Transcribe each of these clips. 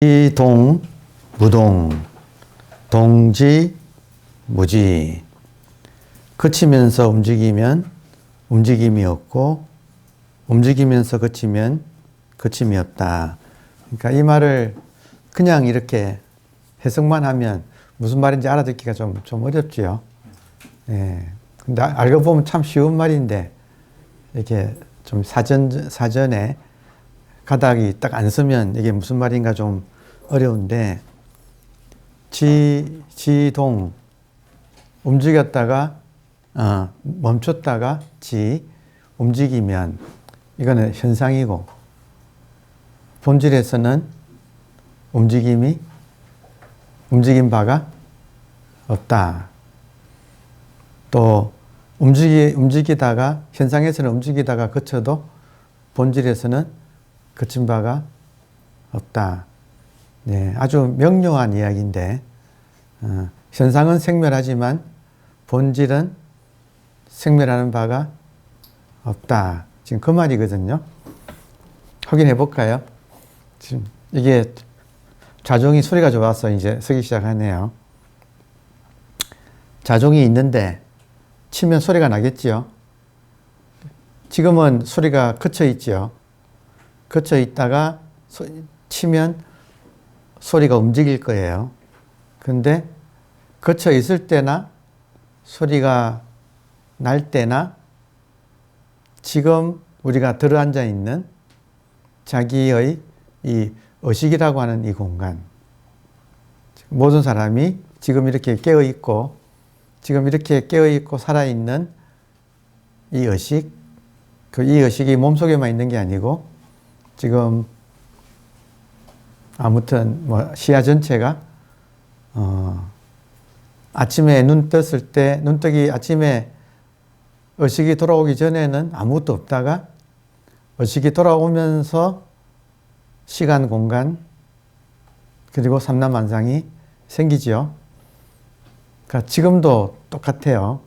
이동, 무동, 동지, 무지. 그치면서 움직이면 움직임이 없고, 움직이면서 그치면 그침이 없다. 그러니까 이 말을 그냥 이렇게 해석만 하면 무슨 말인지 알아듣기가 좀 어렵지요. 예. 근데 알고 보면 참 쉬운 말인데, 이렇게 좀 사전에 가닥이 딱 안 서면 이게 무슨 말인가 좀 어려운데, 지동, 움직였다가, 멈췄다가 움직이면, 이거는 현상이고, 본질에서는 움직인 바가 없다. 또, 움직이다가, 현상에서는 움직이다가 그쳐도 본질에서는 그친 바가 없다. 네, 아주 명료한 이야기인데, 현상은 생멸하지만 본질은 생멸하는 바가 없다. 지금 그 말이거든요. 확인해 볼까요? 지금 이게 자종이 소리가 좋아서 이제 쓰기 시작하네요. 자종이 있는데 치면 소리가 나겠지요. 지금은 소리가 그쳐 있지요. 그쳐 있다가 치면 소리가 움직일 거예요. 근데 그쳐 있을 때나 소리가 날 때나 지금 우리가 들어앉아 있는 자기의 이 의식이라고 하는 이 공간, 모든 사람이 지금 이렇게 깨어 있고 살아있는 이 의식, 이 의식이 몸속에만 있는 게 아니고 지금 아무튼 시야 전체가 아침에 눈 떴을 때 눈뜨기 아침에 의식이 돌아오기 전에는 아무것도 없다가 의식이 돌아오면서 시간, 공간 그리고 삼라만상이 생기죠. 그러니까 지금도 똑같아요.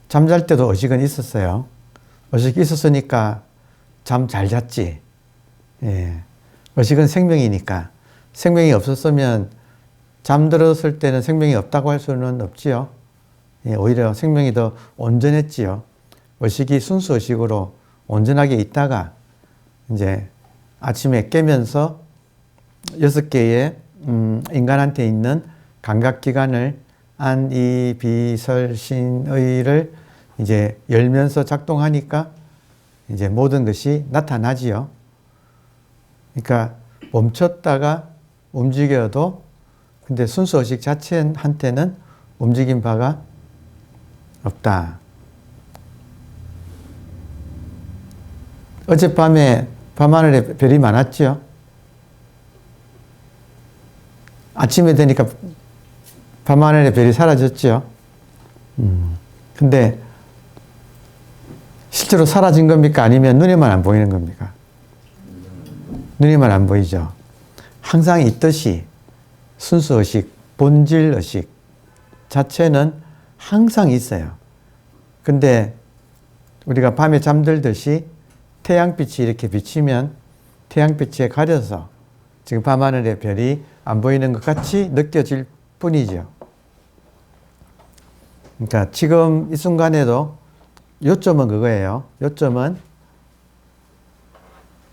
잠잘 때도 의식은 있었어요. 의식이 있었으니까 잠 잘 잤지. 예. 의식은 생명이니까. 생명이 없었으면 잠들었을 때는 생명이 없다고 할 수는 없지요. 예, 오히려 생명이 더 온전했지요. 의식이 순수 의식으로 온전하게 있다가 이제 아침에 깨면서 6개의 인간한테 있는 감각기관을 안, 이, 비, 설, 신, 의를 이제 열면서 작동하니까 이제 모든 것이 나타나지요. 그러니까 멈췄다가 움직여도 근데 순수의식 자체한테는 움직인 바가 없다. 어젯밤에 밤하늘에 별이 많았죠. 아침에 되니까 밤하늘에 별이 사라졌죠. 근데 실제로 사라진 겁니까? 아니면 눈에만 안 보이는 겁니까? 눈에만 안 보이죠. 항상 있듯이 순수의식, 본질의식 자체는 항상 있어요. 근데 우리가 밤에 잠들듯이 태양빛이 이렇게 비치면 태양빛에 가려서 지금 밤하늘의 별이 안 보이는 것 같이 느껴질 뿐이죠. 그러니까 지금 이 순간에도 요점은 그거예요. 요점은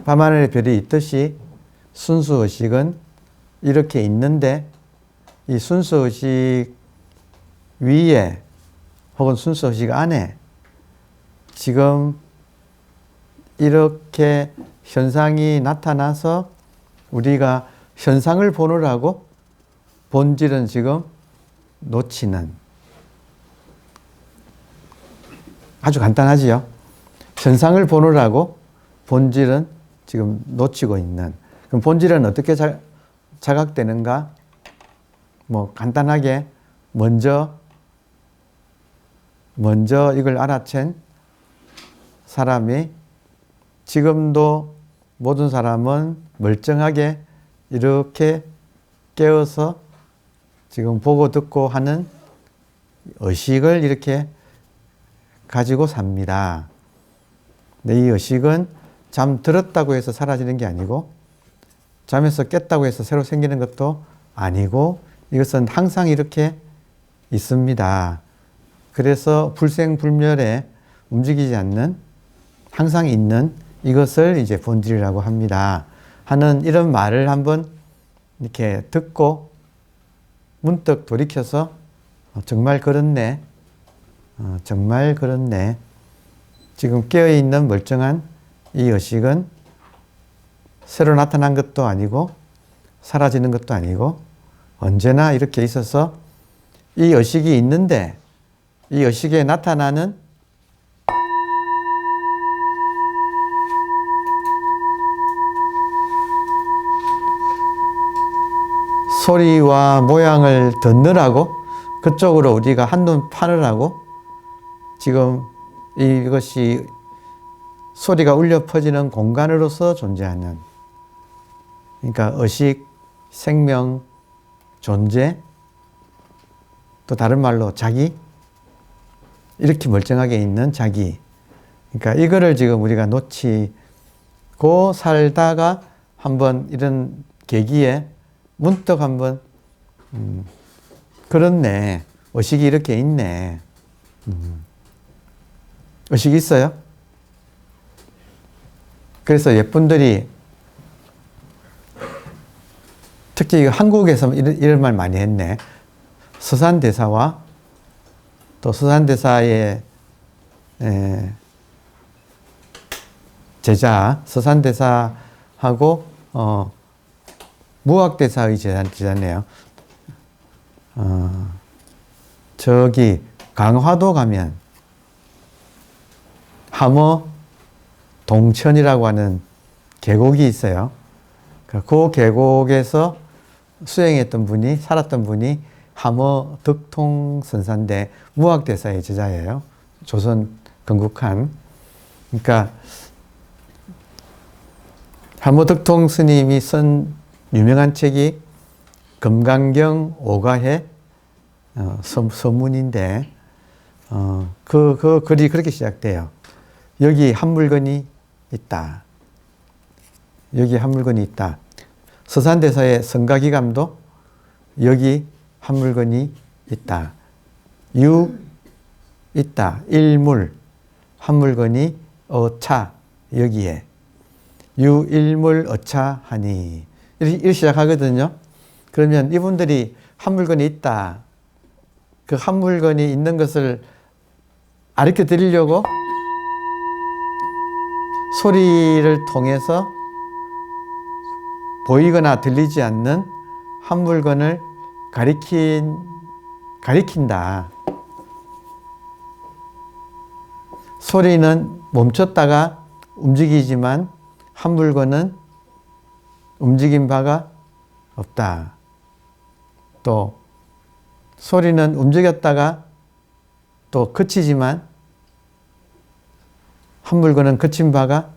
밤하늘의 별이 있듯이 순수의식은 이렇게 있는데 이 순수의식 위에 혹은 순수의식 안에 지금 이렇게 현상이 나타나서 우리가 현상을 보느라고 본질은 지금 놓치는, 아주 간단하지요. 현상을 보느라고 본질은 지금 놓치고 있는. 그럼 본질은 어떻게 자각되는가? 간단하게 먼저 이걸 알아챈 사람이 지금도 모든 사람은 멀쩡하게 이렇게 깨어서 지금 보고 듣고 하는 의식을 이렇게 가지고 삽니다. 근데 이 의식은 잠들었다고 해서 사라지는 게 아니고 잠에서 깼다고 해서 새로 생기는 것도 아니고 이것은 항상 이렇게 있습니다. 그래서 불생불멸에 움직이지 않는 항상 있는 이것을 이제 본질이라고 합니다. 하는 이런 말을 한번 이렇게 듣고 문득 돌이켜서 정말 그렇네. 정말 그렇네. 지금 깨어있는 멀쩡한 이 의식은 새로 나타난 것도 아니고 사라지는 것도 아니고 언제나 이렇게 있어서 이 의식이 있는데 이 의식에 나타나는 소리와 모양을 듣느라고 그쪽으로 우리가 한눈 파느라고 지금 이것이 소리가 울려 퍼지는 공간으로서 존재하는, 그러니까 의식, 생명, 존재, 또 다른 말로 자기, 이렇게 멀쩡하게 있는 자기. 그러니까 이거를 지금 우리가 놓치고 살다가 한번 이런 계기에 문득 한번 그렇네. 의식이 이렇게 있네. 의식이 있어요? 그래서 예쁜들이 특히 한국에서 이런 말 많이 했네. 서산대사와 또 서산대사의 제자, 서산대사하고 무학대사의 제자네요. 저기 강화도 가면 함어 동천이라고 하는 계곡이 있어요. 그 계곡에서 수행했던 분이, 살았던 분이 함어 덕통선사인데 무학대사의 제자예요. 조선 건국한. 그러니까 함어 덕통 스님이 쓴 유명한 책이 금강경 오가해 서문인데 그 글이 그렇게 시작돼요. 여기 한 물건이 있다. 여기 한 물건이 있다. 서산대사의 성가기감도 여기 한 물건이 있다. 있다. 일물 한 물건이 어차 여기에 일물 어차 하니 이렇게 시작하거든요. 그러면 이분들이 한 물건이 있다. 그 한 물건이 있는 것을 가르쳐 드리려고 소리를 통해서 보이거나 들리지 않는 한 물건을 가리킨다. 소리는 멈췄다가 움직이지만 한 물건은 움직인 바가 없다. 또 소리는 움직였다가 또 그치지만 한 물건은 그친 바가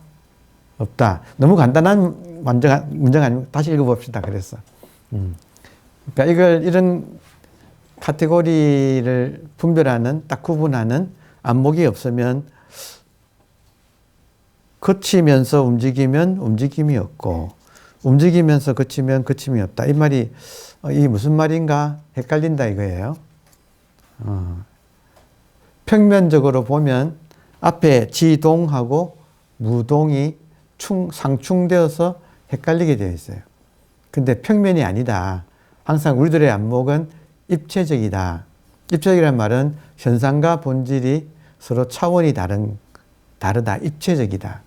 없다. 너무 간단한 문제가 아니고 다시 읽어봅시다. 그래서 그러니까 이런 카테고리를 분별하는, 딱 구분하는 안목이 없으면 그치면서 움직이면 움직임이 없고 움직이면서 그치면 그침이 없다. 이 말이 이게 무슨 말인가 헷갈린다 이거예요. 평면적으로 보면 앞에 지동하고 무동이 상충되어서 헷갈리게 되어 있어요. 근데 평면이 아니다. 항상 우리들의 안목은 입체적이다. 입체적이란 말은 현상과 본질이 서로 차원이 다르다. 입체적이다.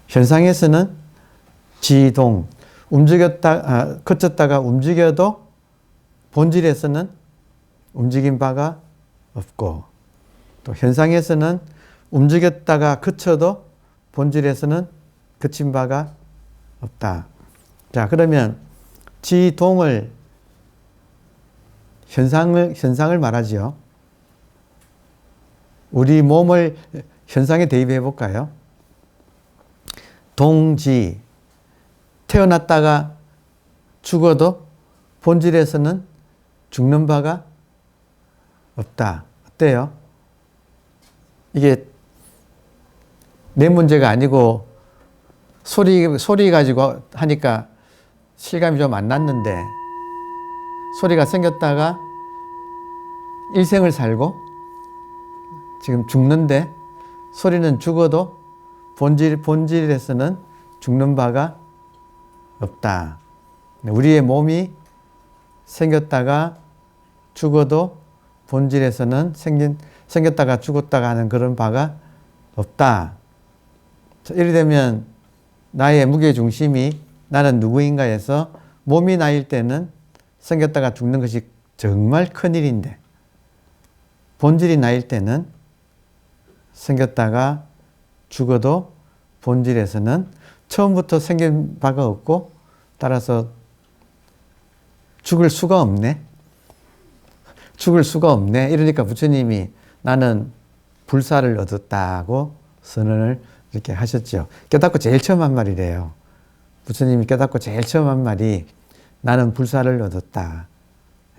현상에서는 지동, 그쳤다가 움직여도 본질에서는 움직인 바가 없고, 또 현상에서는 움직였다가 그쳐도 본질에서는 그친 바가 없다. 자, 그러면 지동을, 현상을 말하지요. 우리 몸을 현상에 대입해 볼까요? 동지, 태어났다가 죽어도 본질에서는 죽는 바가 없다. 어때요? 이게 내 문제가 아니고 소리 가지고 하니까 실감이 좀 안 났는데, 소리가 생겼다가 일생을 살고 지금 죽는데, 소리는 죽어도 본질에서는 죽는 바가 없다. 우리의 몸이 생겼다가 죽어도 본질에서는 생겼다가 죽었다가 하는 그런 바가 없다. 이래 되면 나의 무게중심이 나는 누구인가에서 몸이 나일 때는 생겼다가 죽는 것이 정말 큰일인데, 본질이 나일 때는 생겼다가 죽어도 본질에서는 처음부터 생긴 바가 없고, 따라서 죽을 수가 없네. 죽을 수가 없네. 이러니까 부처님이 나는 불사를 얻었다고 선언을 이렇게 하셨죠. 깨닫고 제일 처음 한 말이래요. 부처님이 깨닫고 제일 처음 한 말이 나는 불사를 얻었다.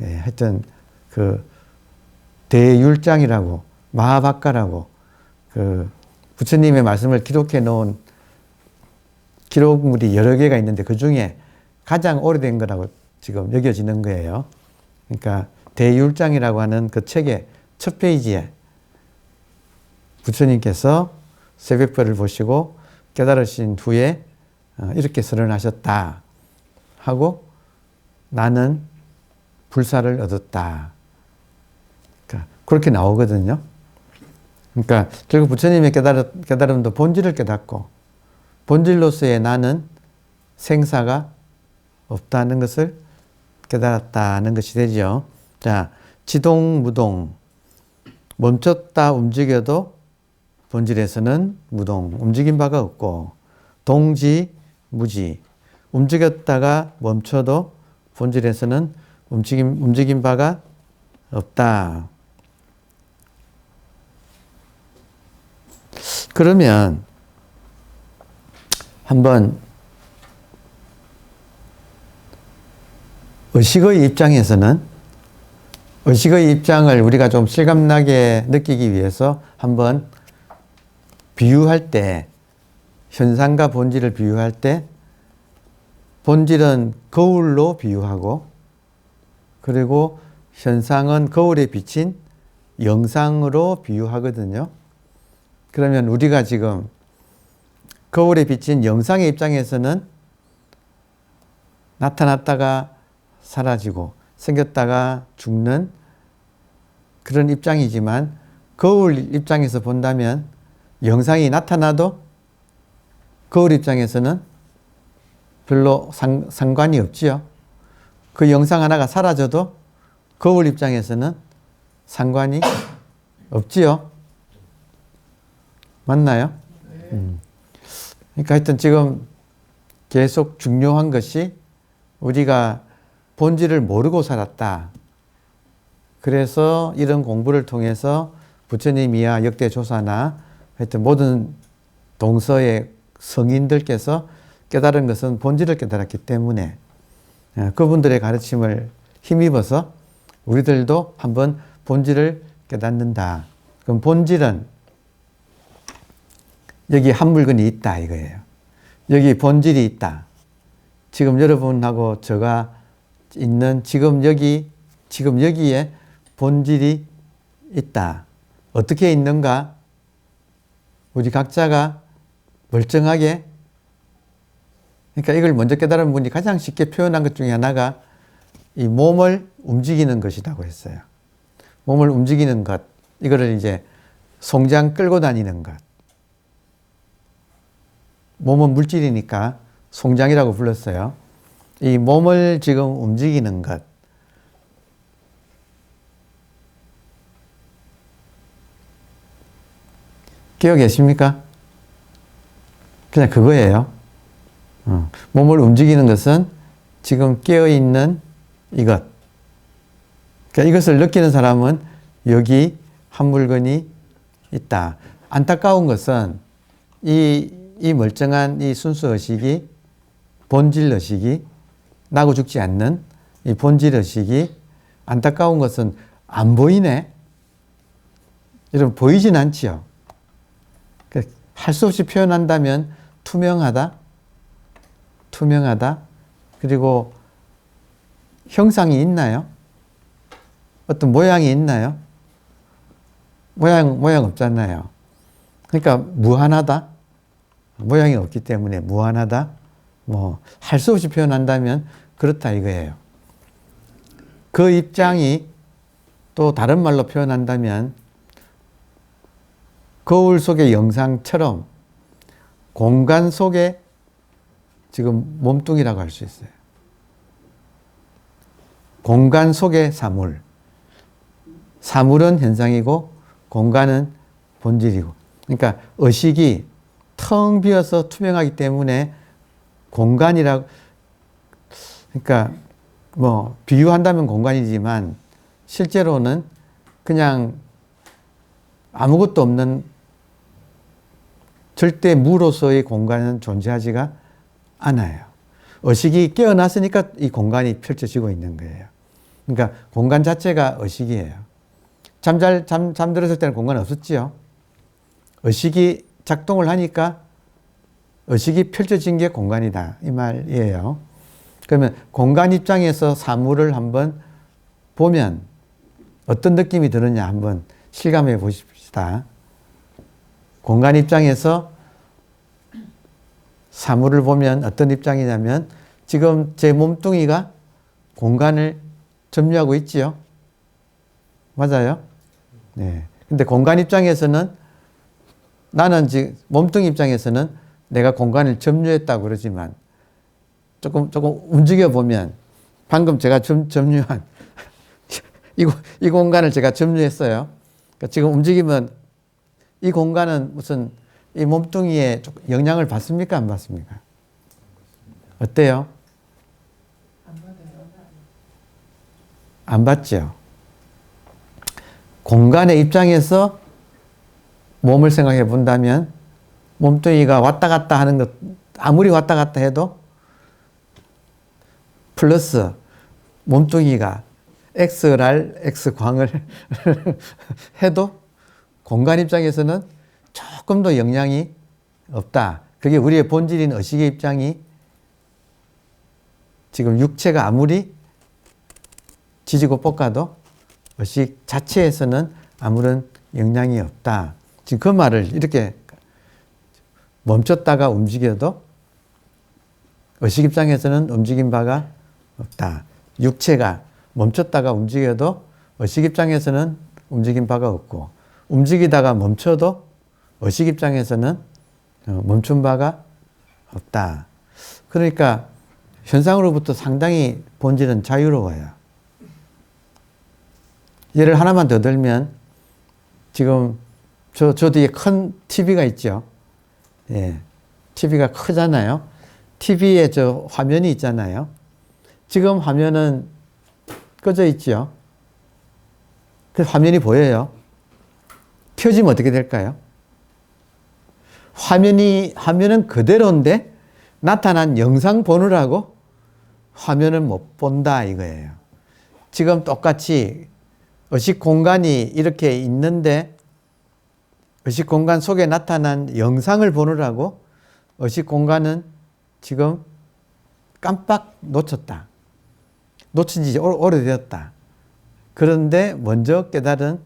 예, 하여튼 그 대율장이라고, 마하박가라고, 그 부처님의 말씀을 기록해 놓은 기록물이 여러 개가 있는데 그 중에 가장 오래된 거라고 지금 여겨지는 거예요. 그러니까 대율장이라고 하는 그 책의 첫 페이지에 부처님께서 새벽별을 보시고 깨달으신 후에 이렇게 선언하셨다 하고, 나는 불사를 얻었다. 그러니까 그렇게 나오거든요. 그러니까 결국 부처님의 깨달음도 본질을 깨닫고, 본질로서의 나는 생사가 없다는 것을 깨달았다는 것이 되죠. 자, 지동무동, 멈췄다 움직여도 본질에서는 무동, 움직인 바가 없고, 동지무지, 움직였다가 멈춰도 본질에서는 움직인 바가 없다. 그러면 한번 의식의 입장에서는, 의식의 입장을 우리가 좀 실감나게 느끼기 위해서 한번 비유할 때, 현상과 본질을 비유할 때, 본질은 거울로 비유하고, 그리고 현상은 거울에 비친 영상으로 비유하거든요. 그러면 우리가 지금 거울에 비친 영상의 입장에서는 나타났다가 사라지고 생겼다가 죽는 그런 입장이지만, 거울 입장에서 본다면 영상이 나타나도 거울 입장에서는 별로 상관이 없지요. 그 영상 하나가 사라져도 거울 입장에서는 상관이 없지요. 맞나요? 그러니까 하여튼 지금 계속 중요한 것이 우리가 본질을 모르고 살았다. 그래서 이런 공부를 통해서 부처님이야 역대조사나 하여튼 모든 동서의 성인들께서 깨달은 것은 본질을 깨달았기 때문에 그분들의 가르침을 힘입어서 우리들도 한번 본질을 깨닫는다. 그럼 본질은 여기 한 물건이 있다 이거예요. 여기 본질이 있다. 지금 여러분하고 제가 있는 지금 여기에 본질이 있다. 어떻게 있는가? 우리 각자가 멀쩡하게, 그러니까 이걸 먼저 깨달은 분이 가장 쉽게 표현한 것 중에 하나가 이 몸을 움직이는 것이라고 했어요. 몸을 움직이는 것. 이거를 이제 송장 끌고 다니는 것. 몸은 물질이니까 송장이라고 불렀어요. 이 몸을 지금 움직이는 것. 깨어 계십니까? 그냥 그거예요. 몸을 움직이는 것은 지금 깨어있는 이것. 그러니까 이것을 느끼는 사람은 여기 한 물건이 있다. 안타까운 것은 이 멀쩡한 이 순수 의식이, 본질 의식이, 나고 죽지 않는 이 본질 의식이, 안타까운 것은 안 보이네. 여러분 보이진 않지요. 할 수 없이 표현한다면 투명하다. 투명하다. 그리고 형상이 있나요? 어떤 모양이 있나요? 모양 없잖아요. 그러니까 무한하다. 모양이 없기 때문에 무한하다. 뭐 할 수 없이 표현한다면 그렇다 이거예요. 그 입장이 또 다른 말로 표현한다면 거울 속의 영상처럼 공간 속에 지금 몸뚱이라고 할 수 있어요. 공간 속의 사물. 사물은 현상이고 공간은 본질이고. 그러니까 의식이 텅 비어서 투명하기 때문에 공간이라고, 그러니까 뭐 비유한다면 공간이지만 실제로는 그냥 아무것도 없는 절대 무로서의 공간은 존재하지가 않아요. 의식이 깨어났으니까 이 공간이 펼쳐지고 있는 거예요. 그러니까 공간 자체가 의식이에요. 잠들었을 때는 공간 없었지요. 의식이 작동을 하니까 의식이 펼쳐진 게 공간이다. 이 말이에요. 그러면 공간 입장에서 사물을 한번 보면 어떤 느낌이 드느냐 한번 실감해 보십시다. 공간 입장에서 사물을 보면 어떤 입장이냐면 지금 제 몸뚱이가 공간을 점유하고 있지요. 맞아요? 네. 근데 공간 입장에서는 나는 지금 몸뚱이 입장에서는 내가 공간을 점유했다고 그러지만 조금 움직여 보면 방금 제가 점유한 이 공간을 제가 점유했어요. 그러니까 지금 움직이면 이 공간은 무슨 이 몸뚱이에 영향을 받습니까? 안 받습니까? 어때요? 안 받죠. 공간의 입장에서 몸을 생각해 본다면 몸뚱이가 왔다 갔다 하는 것, 아무리 왔다 갔다 해도 플러스 몸뚱이가 XR, X광을 해도 공간 입장에서는 조금 더 영향이 없다. 그게 우리의 본질인 의식의 입장이 지금 육체가 아무리 지지고 볶아도 의식 자체에서는 아무런 영향이 없다. 지금 그 말을 이렇게 멈췄다가 움직여도 의식 입장에서는 움직인 바가 없다. 육체가 멈췄다가 움직여도 의식 입장에서는 움직인 바가 없고 움직이다가 멈춰도 의식 입장에서는 멈춘 바가 없다. 그러니까 현상으로부터 상당히 본질은 자유로워요. 예를 하나만 더 들면 지금 저 뒤에 큰 TV가 있죠. 예, TV가 크잖아요. TV에 저 화면이 있잖아요. 지금 화면은 꺼져 있죠. 그 화면이 보여요. 켜지면 어떻게 될까요? 화면은 그대로인데 나타난 영상 보느라고 화면을 못 본다 이거예요. 지금 똑같이 의식 공간이 이렇게 있는데 의식 공간 속에 나타난 영상을 보느라고 의식 공간은 지금 깜빡 놓쳤다. 놓친 지 오래되었다. 그런데 먼저 깨달은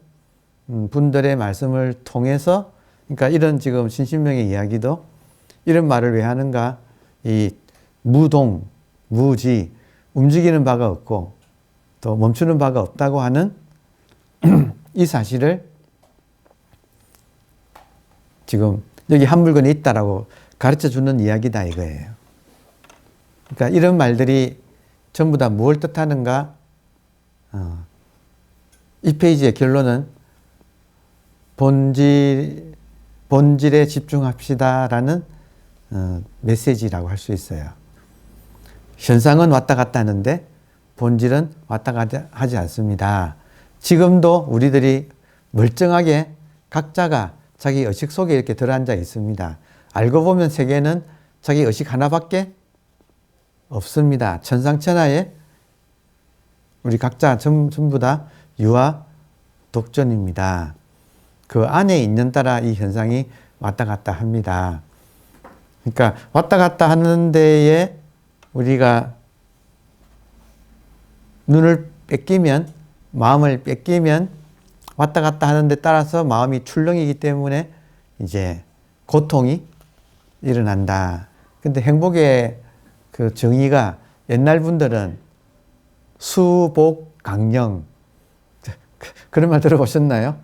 분들의 말씀을 통해서 그러니까 이런 지금 신신명의 이야기도 이런 말을 왜 하는가? 이 무동, 무지, 움직이는 바가 없고 또 멈추는 바가 없다고 하는 이 사실을 지금 여기 한 물건이 있다라고 가르쳐 주는 이야기다 이거예요. 그러니까 이런 말들이 전부 다 무엇을 뜻하는가? 이 페이지의 결론은 본질에 집중합시다라는 메시지라고 할 수 있어요. 현상은 왔다 갔다 하는데 본질은 왔다 갔다 하지 않습니다. 지금도 우리들이 멀쩡하게 각자가 자기 의식 속에 이렇게 들어앉아 있습니다. 알고 보면 세계는 자기 의식 하나밖에 없습니다. 천상천하에 우리 각자 전부 다 유아 독존입니다. 그 안에 있는 따라 이 현상이 왔다 갔다 합니다. 그러니까 왔다 갔다 하는 데에 우리가 눈을 뺏기면, 마음을 뺏기면 왔다 갔다 하는 데 따라서 마음이 출렁이기 때문에 이제 고통이 일어난다. 근데 행복의 그 정의가 옛날 분들은 수복 강령 그런 말 들어보셨나요?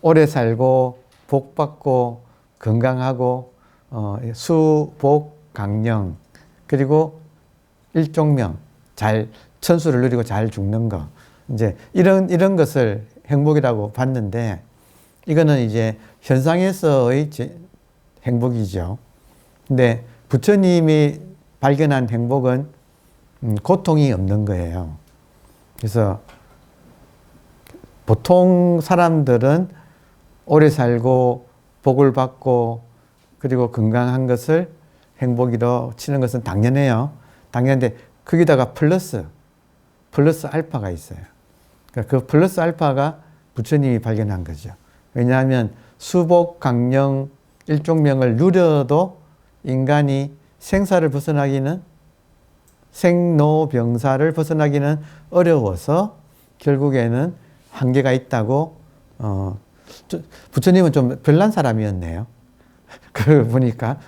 오래 살고 복 받고 건강하고 수복 강령 그리고 일종명 잘 천수를 누리고 잘 죽는 거 이제 이런 것을 행복이라고 봤는데 이거는 이제 현상에서의 행복이죠. 근데 부처님이 발견한 행복은 고통이 없는 거예요. 그래서 보통 사람들은 오래 살고 복을 받고 그리고 건강한 것을 행복이로 치는 것은 당연해요. 당연한데 거기다가 플러스 알파가 있어요. 그러니까 그 플러스 알파가 부처님이 발견한 거죠. 왜냐하면 수복, 강령, 일종명을 누려도 인간이 생사를 벗어나기는 생로병사를 벗어나기는 어려워서 결국에는 한계가 있다고 부처님은 좀 별난 사람이었네요. 그걸 보니까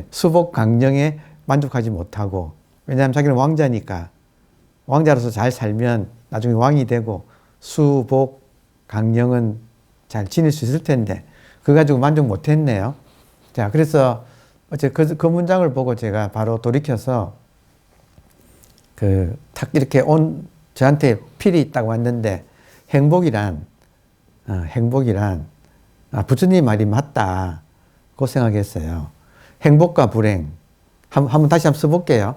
수복 강령에 만족하지 못하고 왜냐하면 자기는 왕자니까 왕자로서 잘 살면 나중에 왕이 되고 수복 강령은 잘 지닐 수 있을 텐데 그거 가지고 만족 못했네요. 자, 그래서 어째 그 문장을 보고 제가 바로 돌이켜서 탁 이렇게 저한테 필이 있다고 왔는데 행복이란 부처님 말이 맞다고 생각했어요. 행복과 불행 한번 다시 한번 써볼게요.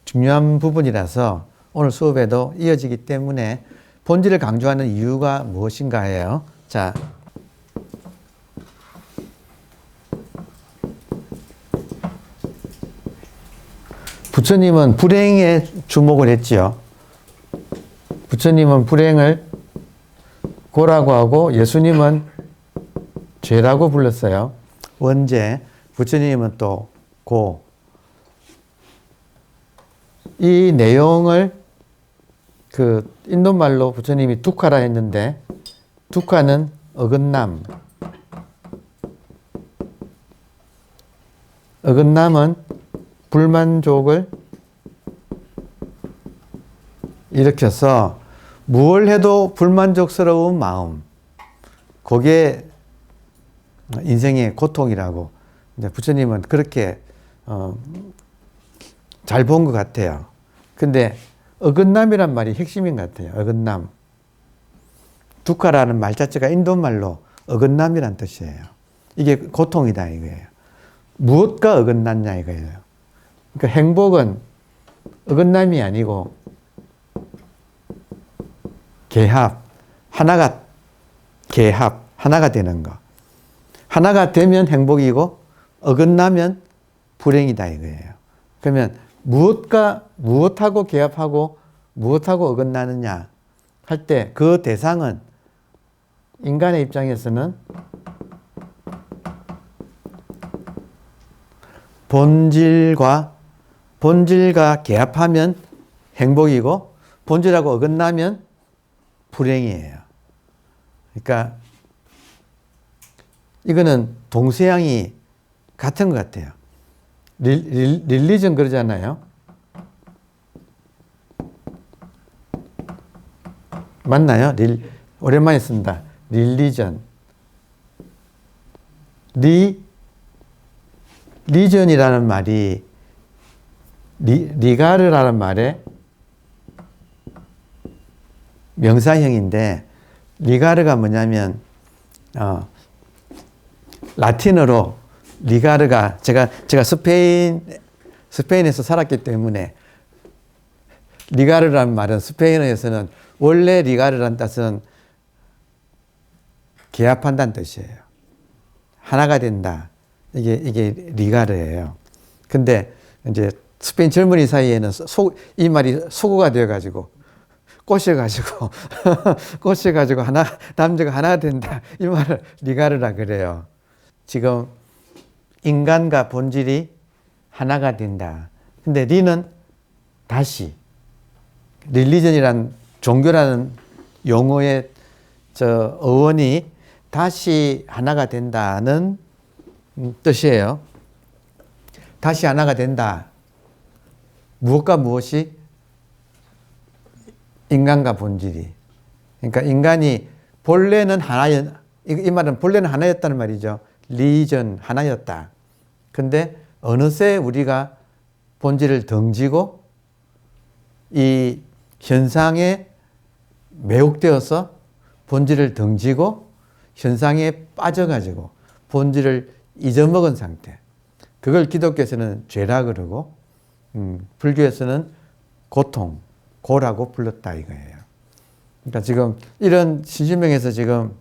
중요한 부분이라서 오늘 수업에도 이어지기 때문에 본질을 강조하는 이유가 무엇인가 해요. 자, 부처님은 불행에 주목을 했지요. 부처님은 불행을 고라고 하고 예수님은 죄라고 불렀어요. 원죄, 부처님은 또 고. 이 내용을 인도말로 부처님이 두카라 했는데 두카는 어긋남. 어긋남은 불만족을 일으켜서 무엇을 해도 불만족스러운 마음. 그게 인생의 고통이라고 부처님은 그렇게 잘 본 것 같아요. 근데 어긋남이란 말이 핵심인 것 같아요. 어긋남. 두카라는 말 자체가 인도말로 어긋남이란 뜻이에요. 이게 고통이다 이거예요. 무엇과 어긋났냐 이거예요. 그러니까 행복은 어긋남이 아니고 개합, 하나가 되는 거. 하나가 되면 행복이고 어긋나면 불행이다 이거예요. 그러면 무엇하고 개합하고 무엇하고 어긋나느냐 할 때 그 대상은 인간의 입장에서는 본질과 개합하면 행복이고 본질하고 어긋나면 불행이에요. 그러니까 이거는 동서양이 같은 것 같아요. 릴리전 그러잖아요. 맞나요? 오랜만에 쓴다. 릴리전. 리전이라는 말이 리가르라는 말의 명사형인데 리가르가 뭐냐면 라틴어로 리가르가 제가 스페인에서 살았기 때문에 리가르라는 말은 스페인어에서는 원래 리가르라는 뜻은 개합한다는 뜻이에요. 하나가 된다. 이게 리가르예요. 근데 이제 스페인 젊은이 사이에는 이 말이 소구가 되어가지고 꼬셔가지고 남자가 하나 된다. 이 말을 리가르라 그래요. 지금 인간과 본질이 하나가 된다. 근데 리는 다시. 릴리전이란 종교라는 용어의 어원이 다시 하나가 된다는 뜻이에요. 다시 하나가 된다. 무엇과 무엇이? 인간과 본질이. 그러니까 인간이 본래는 이 말은 본래는 하나였다는 말이죠. 리전, 하나였다. 근데 어느새 우리가 본질을 덩지고 이 현상에 매혹되어서 본질을 덩지고 현상에 빠져가지고 본질을 잊어먹은 상태. 그걸 기독교에서는 죄라 그러고 불교에서는 고통, 고라고 불렀다 이거예요. 그러니까 지금 이런 신신명에서 지금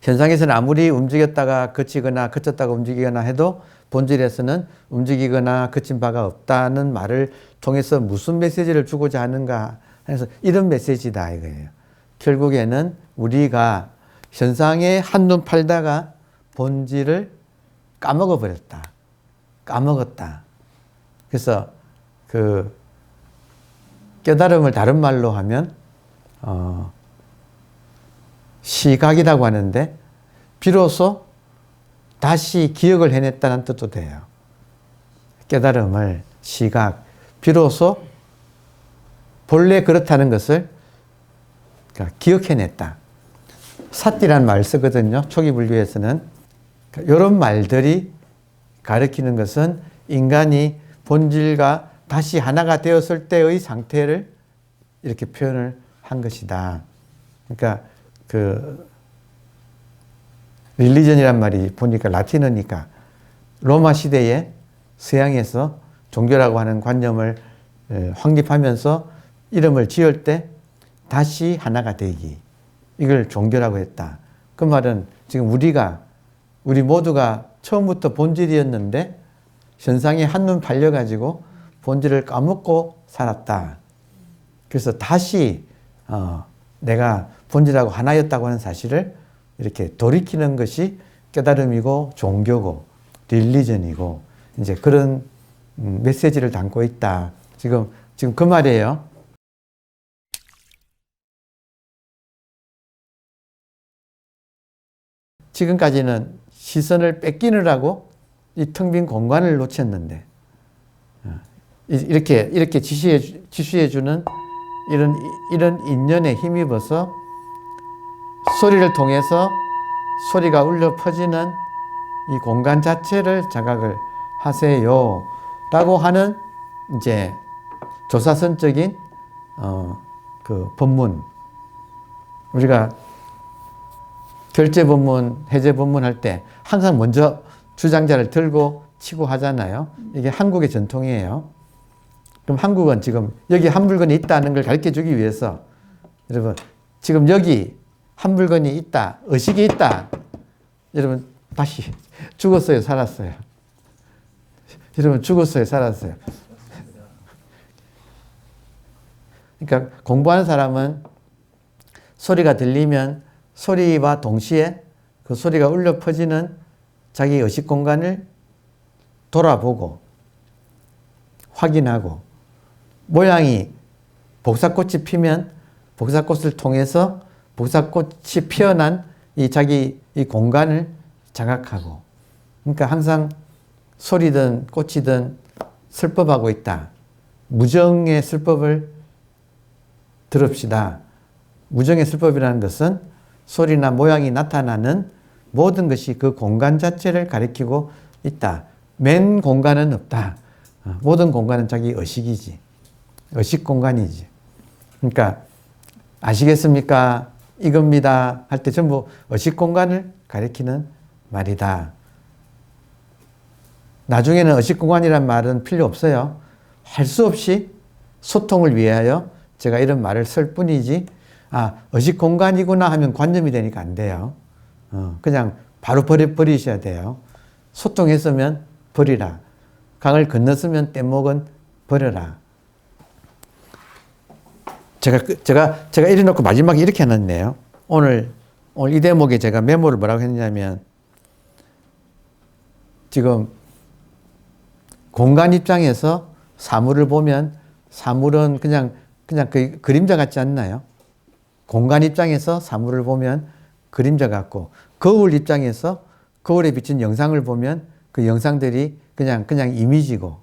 현상에서는 아무리 움직였다가 그치거나 그쳤다가 움직이거나 해도 본질에서는 움직이거나 그친 바가 없다는 말을 통해서 무슨 메시지를 주고자 하는가 해서 이런 메시지다 이거예요. 결국에는 우리가 현상에 한눈 팔다가 본질을 까먹어 버렸다. 까먹었다. 그래서 그 깨달음을 다른 말로 하면 시각이라고 하는데 비로소 다시 기억을 해냈다는 뜻도 돼요. 깨달음을 시각, 비로소 본래 그렇다는 것을 기억해냈다. 사띠라는 말 쓰거든요. 초기 불교에서는. 이런 말들이 가리키는 것은 인간이 본질과 다시 하나가 되었을 때의 상태를 이렇게 표현을 한 것이다. 그러니까 그 릴리전이란 말이 보니까 라틴어니까 로마 시대에 서양에서 종교라고 하는 관념을 확립하면서 이름을 지을 때 다시 하나가 되기. 이걸 종교라고 했다. 그 말은 지금 우리 모두가 처음부터 본질이었는데 현상에 한눈 팔려가지고 본질을 까먹고 살았다. 그래서 다시 내가 본질하고 하나였다고 하는 사실을 이렇게 돌이키는 것이 깨달음이고 종교고 릴리전이고 이제 그런 메시지를 담고 있다. 지금 그 말이에요. 지금까지는 시선을 뺏기느라고 이 텅 빈 공간을 놓쳤는데 이렇게 지시해주는 이런 인연에 힘입어서 소리를 통해서 소리가 울려 퍼지는 이 공간 자체를 자각을 하세요. 라고 하는 이제 조사선적인 그 법문. 우리가 결제 법문, 해제 법문 할 때 항상 먼저 주장자를 들고 치고 하잖아요. 이게 한국의 전통이에요. 그럼 한국은 지금 여기 한 물건이 있다는 걸 가르쳐 주기 위해서 여러분 지금 여기 한 물건이 있다, 의식이 있다. 여러분 다시 죽었어요, 살았어요? 여러분 죽었어요, 살았어요? 그러니까 공부하는 사람은 소리가 들리면 소리와 동시에 그 소리가 울려 퍼지는 자기 의식 공간을 돌아보고 확인하고 모양이 복사꽃이 피면 복사꽃을 통해서 복사꽃이 피어난 자기 이 공간을 자각하고 그러니까 항상 소리든 꽃이든 설법하고 있다. 무정의 설법을 들읍시다. 무정의 설법이라는 것은 소리나 모양이 나타나는 모든 것이 그 공간 자체를 가리키고 있다. 맨 공간은 없다. 모든 공간은 자기 의식이지. 의식 공간이지. 그러니까 아시겠습니까? 이겁니다. 할 때 전부 의식 공간을 가리키는 말이다. 나중에는 의식 공간이란 말은 필요 없어요. 할 수 없이 소통을 위하여 제가 이런 말을 쓸 뿐이지 의식 공간이구나 하면 관념이 되니까 안 돼요. 그냥 바로 버리셔야 돼요. 소통했으면 버리라. 강을 건넜으면 뗏목은 버려라. 제가 이래 놓고 마지막에 이렇게 해놨네요. 오늘 이 대목에 제가 메모를 뭐라고 했냐면 지금 공간 입장에서 사물을 보면 사물은 그냥 그 그림자 같지 않나요? 공간 입장에서 사물을 보면 그림자 같고, 거울 입장에서 거울에 비친 영상을 보면 그 영상들이 그냥 이미지고,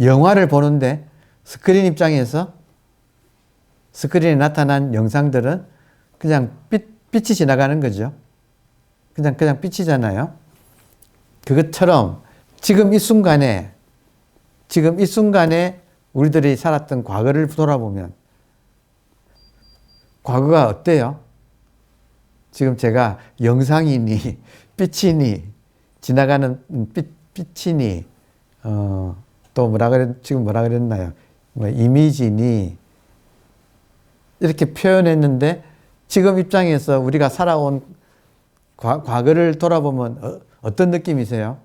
영화를 보는데 스크린 입장에서 스크린에 나타난 영상들은 그냥 빛이 지나가는 거죠. 그냥 빛이잖아요. 그것처럼 지금 이 순간에 우리들이 살았던 과거를 돌아보면 과거가 어때요? 지금 제가 영상이니 빛이니 지나가는 빛이니 또 지금 뭐라 그랬나요? 이미지니 이렇게 표현했는데, 지금 입장에서 우리가 살아온 과거를 돌아보면 어떤 느낌이세요?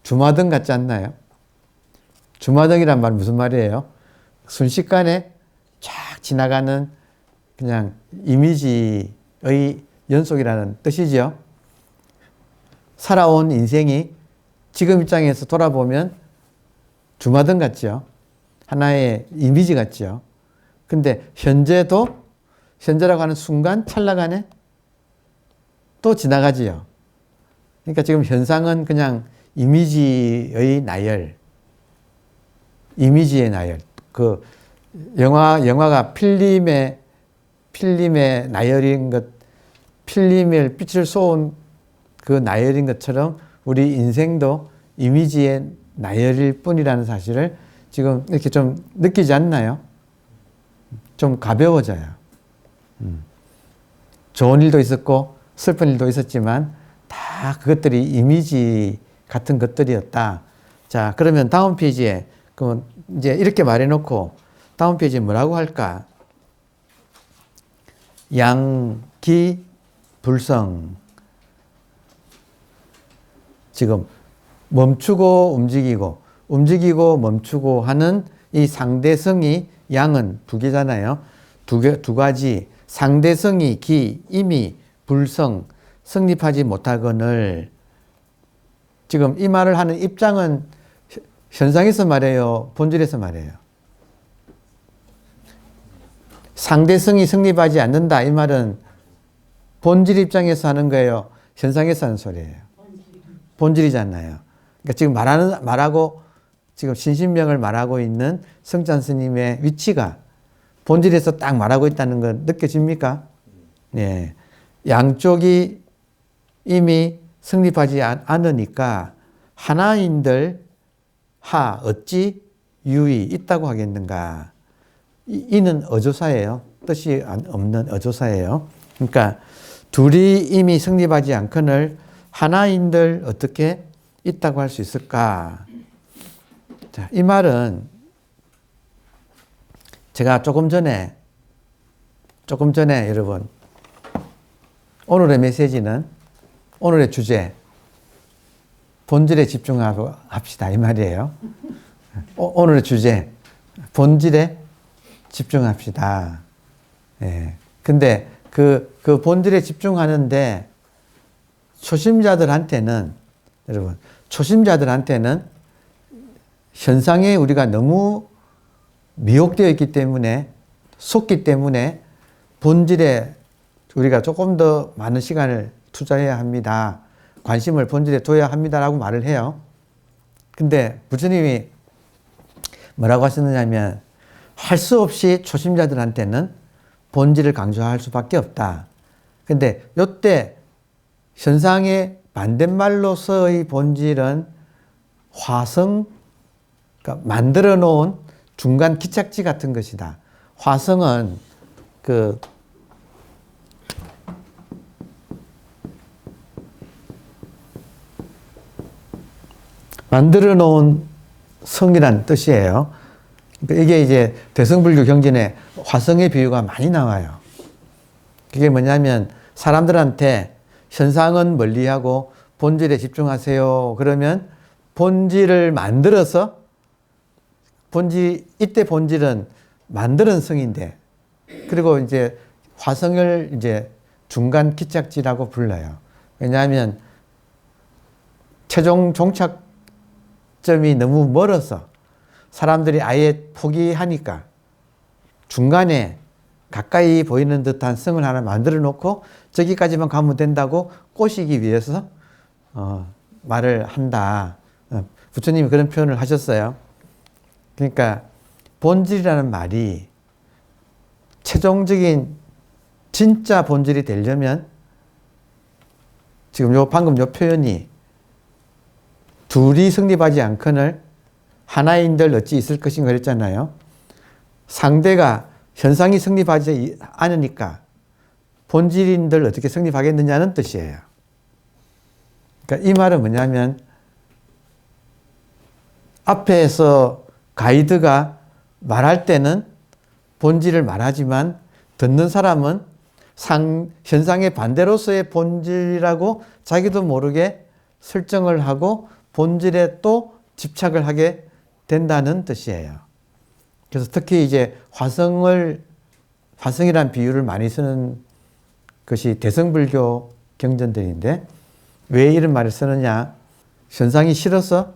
주마등 같지 않나요? 주마등이란 말 무슨 말이에요? 순식간에 쫙 지나가는 그냥 이미지의 연속이라는 뜻이죠. 살아온 인생이 지금 입장에서 돌아보면 주마등 같죠. 하나의 이미지 같죠. 근데 현재라고 하는 순간 찰나간에 또 지나가지요. 그러니까 지금 현상은 그냥 이미지의 나열. 그 영화가 필름의 나열인 것, 필름을 빛을 쏘은 그 나열인 것처럼 우리 인생도 이미지의 나열일 뿐이라는 사실을 지금 이렇게 좀 느끼지 않나요? 좀 가벼워져요. 좋은 일도 있었고 슬픈 일도 있었지만 다 그것들이 이미지 같은 것들이었다. 자, 그러면 다음 페이지에 그러면 이제 이렇게 말해놓고 다음 페이지에 뭐라고 할까? 양기 불성. 지금 멈추고 움직이고 멈추고 하는 이 상대성이 양은 두 개잖아요. 두 가지. 상대성이 기, 임이 불성, 성립하지 못하거늘. 지금 이 말을 하는 입장은 현상에서 말해요? 본질에서 말해요? 상대성이 성립하지 않는다. 이 말은 본질 입장에서 하는 거예요? 현상에서 하는 소리예요? 본질이잖아요. 그러니까 지금 말하고 지금 신신명을 말하고 있는 성찬 스님의 위치가 본질에서 딱 말하고 있다는 건 느껴집니까? 예. 양쪽이 이미 성립하지 않으니까 하나인들 어찌 유의 있다고 하겠는가? 이는 어조사예요. 뜻이 없는 어조사예요. 그러니까 둘이 이미 성립하지 않거늘 하나인들 어떻게 있다고 할 수 있을까? 자, 이 말은 제가 조금 전에 여러분, 오늘의 메시지는, 오늘의 주제, 본질에 집중하고 합시다. 이 말이에요. 오늘의 주제, 본질에 집중합시다. 예. 근데 그 본질에 집중하는데 초심자들한테는 현상에 우리가 너무 미혹되어 있기 때문에, 속기 때문에 본질에 우리가 조금 더 많은 시간을 투자해야 합니다. 관심을 본질에 둬야 합니다라고 말을 해요. 근데 부처님이 뭐라고 하셨느냐면, 할 수 없이 초심자들한테는 본질을 강조할 수밖에 없다. 근데 이때 현상의 반대말로서의 본질은 화성, 그러니까 만들어 놓은 중간 기착지 같은 것이다. 화성은 만들어 놓은 성이란 뜻이에요. 그러니까 이게 이제 대승불교 경전에 화성의 비유가 많이 나와요. 그게 뭐냐면 사람들한테 현상은 멀리하고 본질에 집중하세요. 그러면 본질을 만들어서 이때 본질은 만드는 성인데, 그리고 이제 화성을 이제 중간 기착지라고 불러요. 왜냐하면 최종 종착 점이 너무 멀어서 사람들이 아예 포기하니까 중간에 가까이 보이는 듯한 성을 하나 만들어 놓고 저기까지만 가면 된다고 꼬시기 위해서 말을 한다. 부처님이 그런 표현을 하셨어요. 그러니까 본질이라는 말이 최종적인 진짜 본질이 되려면 지금 방금 요 표현이 둘이 성립하지 않거늘 하나인들 어찌 있을 것인가 그랬잖아요. 상대가 현상이 성립하지 않으니까 본질인들 어떻게 성립하겠느냐는 뜻이에요. 그러니까 이 말은 뭐냐면 앞에서 가이드가 말할 때는 본질을 말하지만 듣는 사람은 현상의 반대로서의 본질이라고 자기도 모르게 설정을 하고 본질에 또 집착을 하게 된다는 뜻이에요. 그래서 특히 이제 화성이란 비유를 많이 쓰는 것이 대성불교 경전들인데 왜 이런 말을 쓰느냐? 현상이 싫어서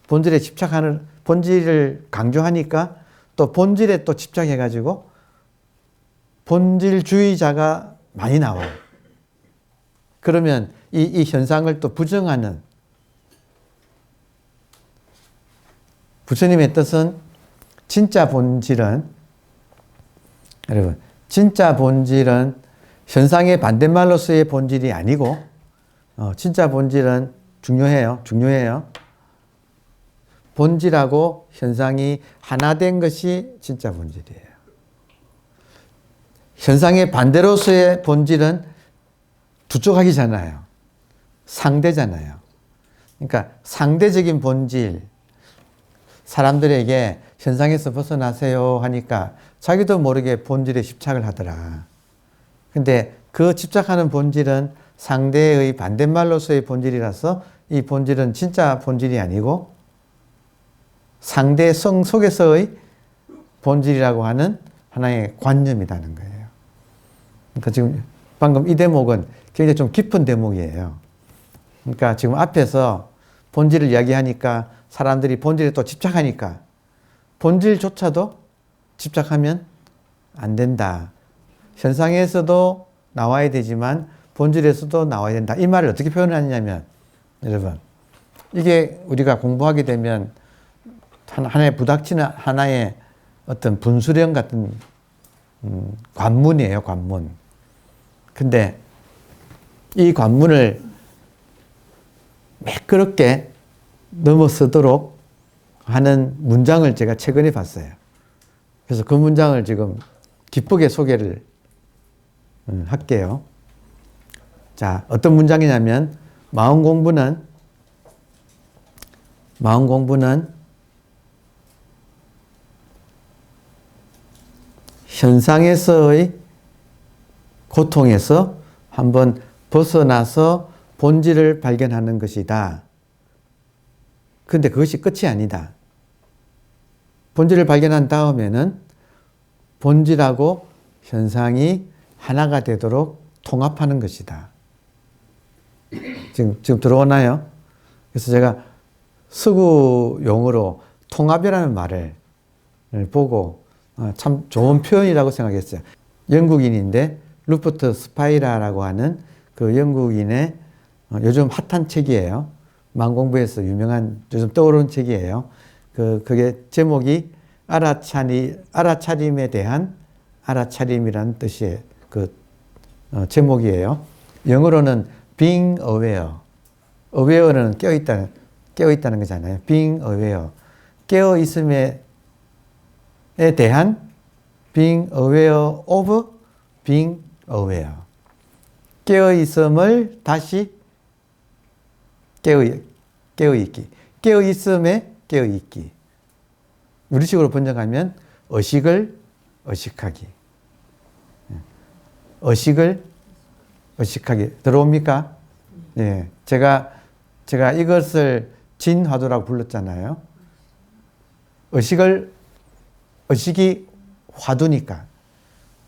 본질에 집착하는, 본질을 강조하니까 또 본질에 또 집착해가지고 본질주의자가 많이 나와요. 그러면 이 현상을 또 부정하는, 부처님의 뜻은 진짜 본질은, 여러분, 진짜 본질은 현상의 반대말로서의 본질이 아니고, 진짜 본질은 중요해요. 본질하고 현상이 하나 된 것이 진짜 본질이에요. 현상의 반대로서의 본질은 두 쪽하기잖아요. 상대잖아요. 그러니까 상대적인 본질, 사람들에게 현상에서 벗어나세요 하니까 자기도 모르게 본질에 집착을 하더라. 근데 그 집착하는 본질은 상대의 반대말로서의 본질이라서 이 본질은 진짜 본질이 아니고 상대 성 속에서의 본질이라고 하는 하나의 관념이라는 거예요. 그러니까 지금 방금 이 대목은 굉장히 좀 깊은 대목이에요. 그러니까 지금 앞에서 본질을 이야기하니까 사람들이 본질에 또 집착하니까 본질조차도 집착하면 안 된다. 현상에서도 나와야 되지만 본질에서도 나와야 된다. 이 말을 어떻게 표현하냐면, 여러분, 이게 우리가 공부하게 되면 하나의 부닥치는 하나의 어떤 분수령 같은 관문이에요, 관문. 근데 이 관문을 매끄럽게 넘어서도록 하는 문장을 제가 최근에 봤어요. 그래서 그 문장을 지금 기쁘게 소개를 할게요. 자, 어떤 문장이냐면 마음 공부는 현상에서의 고통에서 한번 벗어나서 본질을 발견하는 것이다. 그런데 그것이 끝이 아니다. 본질을 발견한 다음에는 본질하고 현상이 하나가 되도록 통합하는 것이다. 지금 들어오나요? 그래서 제가 서구 용어로 통합이라는 말을 보고 참 좋은 표현이라고 생각했어요. 영국인인데 루퍼트 스파이라라고 하는 그 영국인의 요즘 핫한 책이에요. 마음공부에서 유명한 요즘 떠오르는 책이에요. 그게 제목이 알아차림에 대한 알아차림이라는 뜻의 제목이에요. 영어로는 being aware. aware는 깨어있다는 거잖아요. being aware. 깨어있음에 대한 being aware of being aware. 깨어있음을 다시 깨어있기. 깨어있음에 깨어있기. 우리식으로 번역하면 의식을 의식하기. 의식을 의식하기. 들어옵니까? 예. 제가 이것을 진화두라고 불렀잖아요. 의식이 화두니까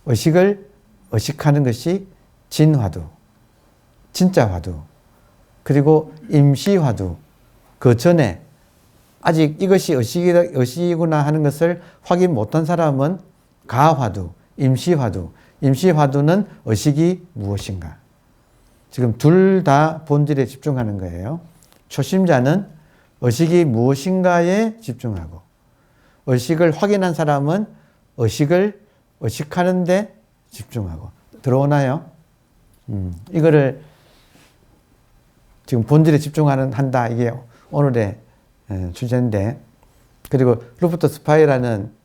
의식을 의식하는 것이 진화두, 진짜 화두. 그리고 임시화두, 그 전에 아직 이것이 의식이구나 하는 것을 확인 못한 사람은 가화두, 임시화두. 임시화두는 의식이 무엇인가. 지금 둘 다 본질에 집중하는 거예요. 초심자는 의식이 무엇인가에 집중하고, 의식을 확인한 사람은 의식을 의식하는 데 집중하고. 들어오나요? 이거를 지금 본질에 한다. 이게 오늘의 주제인데, 그리고 루퍼트 스파이라는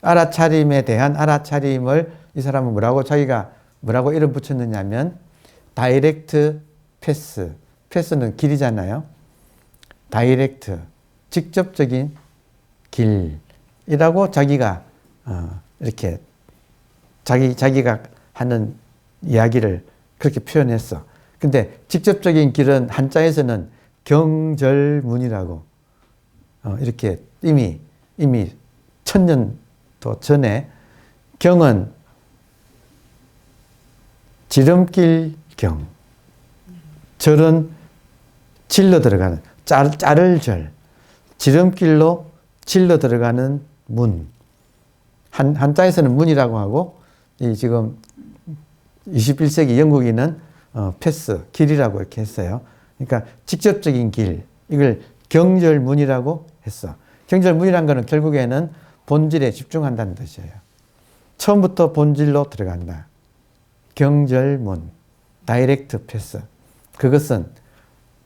알아차림에 대한 알아차림을 이 사람은 자기가 뭐라고 이름 붙였느냐면 다이렉트 패스. 패스는 길이잖아요. 다이렉트, 직접적인 길이라고 자기가 이렇게 자기가 하는 이야기를 그렇게 표현했어. 근데 직접적인 길은 한자에서는 경절문이라고 이렇게 이미 1000년도 전에 경은 지름길 경, 절은 질러 들어가는 자를 절, 지름길로 질러 들어가는 문. 한자에서는 문이라고 하고 이 지금 21세기 영국인은 패스, 길이라고 이렇게 했어요. 그러니까 직접적인 길, 이걸 경절문이라고 했어. 경절문이란 거는 결국에는 본질에 집중한다는 뜻이에요. 처음부터 본질로 들어간다. 경절문, 다이렉트 패스. 그것은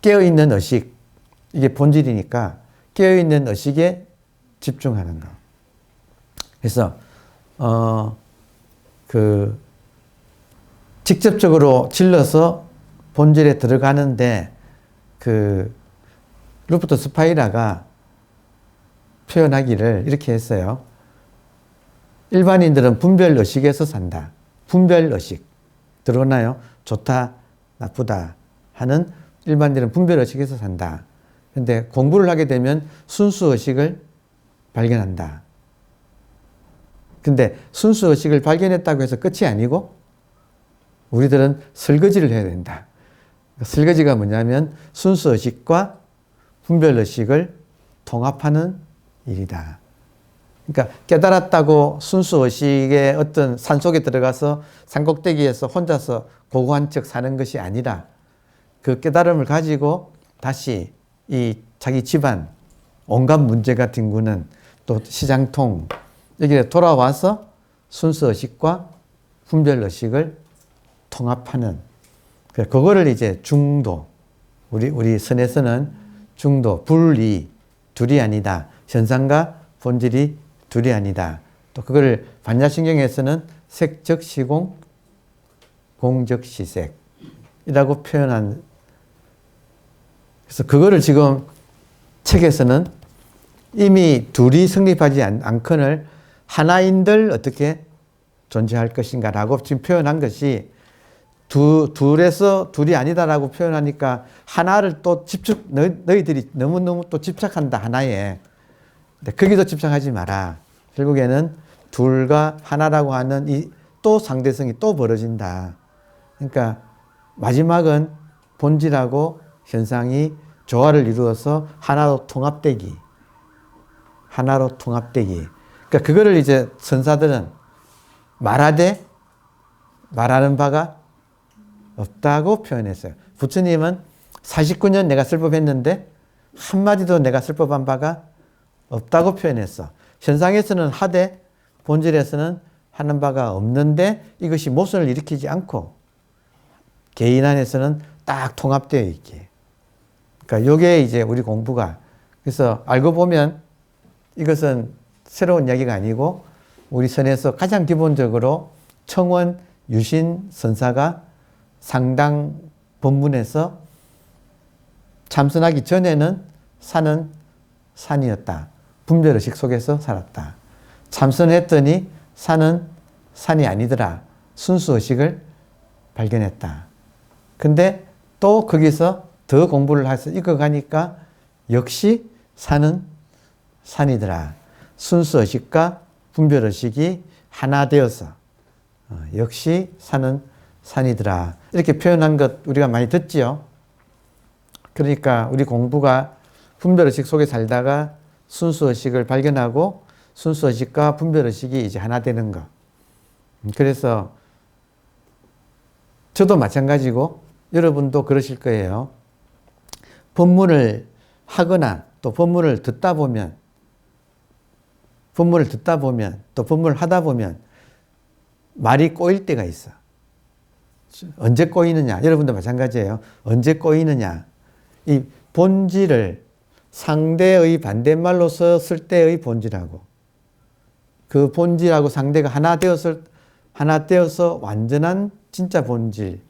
깨어있는 의식, 이게 본질이니까 깨어있는 의식에 집중하는 거. 그래서 직접적으로 질러서 본질에 들어가는데 루퍼트 스파이라가 표현하기를 이렇게 했어요. 일반인들은 분별의식에서 산다. 분별의식. 들어오나요? 좋다, 나쁘다 하는 일반인들은 분별의식에서 산다. 근데 공부를 하게 되면 순수의식을 발견한다. 근데 순수의식을 발견했다고 해서 끝이 아니고 우리들은 설거지를 해야 된다. 설거지가 뭐냐면 순수의식과 분별의식을 통합하는 일이다. 그러니까 깨달았다고 순수의식의 어떤 산속에 들어가서 산꼭대기에서 혼자서 고고한 척 사는 것이 아니라 그 깨달음을 가지고 다시 이 자기 집안 온갖 문제가 뒹구는 또 시장통 여기에 돌아와서 순수의식과 분별의식을 통합하는 그거를 이제 중도 우리 선에서는 중도 분리 둘이 아니다. 현상과 본질이 둘이 아니다. 또 그걸 반야신경에서는 색적시공 공적시색이라고 표현한 그래서 그거를 지금 책에서는 이미 둘이 성립하지 않거늘 하나인들 어떻게 존재할 것인가라고 지금 표현한 것이 둘에서 둘이 아니다라고 표현하니까 하나를 또 너희들이 너무너무 또 집착한다 하나에. 근데 거기도 집착하지 마라. 결국에는 둘과 하나라고 하는 이 또 상대성이 또 벌어진다. 그러니까 마지막은 본질하고 현상이 조화를 이루어서 하나로 통합되기. 그러니까 그거를 이제 선사들은 말하되 말하는 바가 없다고 표현했어요. 부처님은 49년 내가 설법했는데 한마디도 내가 설법한 바가 없다고 표현했어. 현상에서는 하되 본질에서는 하는 바가 없는데 이것이 모순을 일으키지 않고 개인 안에서는 딱 통합되어 있게. 그러니까 요게 이제 우리 공부가 그래서 알고 보면 이것은 새로운 이야기가 아니고 우리 선에서 가장 기본적으로 청원 유신 선사가 상당 본문에서 참선하기 전에는 산은 산이었다. 분별의식 속에서 살았다. 참선했더니 산은 산이 아니더라. 순수의식을 발견했다. 근데 또 거기서 더 공부를 해서 익어가니까 역시 산은 산이더라. 순수의식과 분별의식이 하나 되어서 역시 산은 산이더라. 이렇게 표현한 것 우리가 많이 듣지요. 그러니까 우리 공부가 분별의식 속에 살다가 순수의식을 발견하고 순수의식과 분별의식이 이제 하나 되는 거. 그래서 저도 마찬가지고 여러분도 그러실 거예요. 법문을 하거나 또 법문을 듣다 보면 또 법문을 하다 보면 말이 꼬일 때가 있어. 언제 꼬이느냐? 여러분도 마찬가지예요. 언제 꼬이느냐? 이 본질을 상대의 반대말로 썼을 때의 본질하고 그 본질하고 상대가 하나 되어서 완전한 진짜 본질,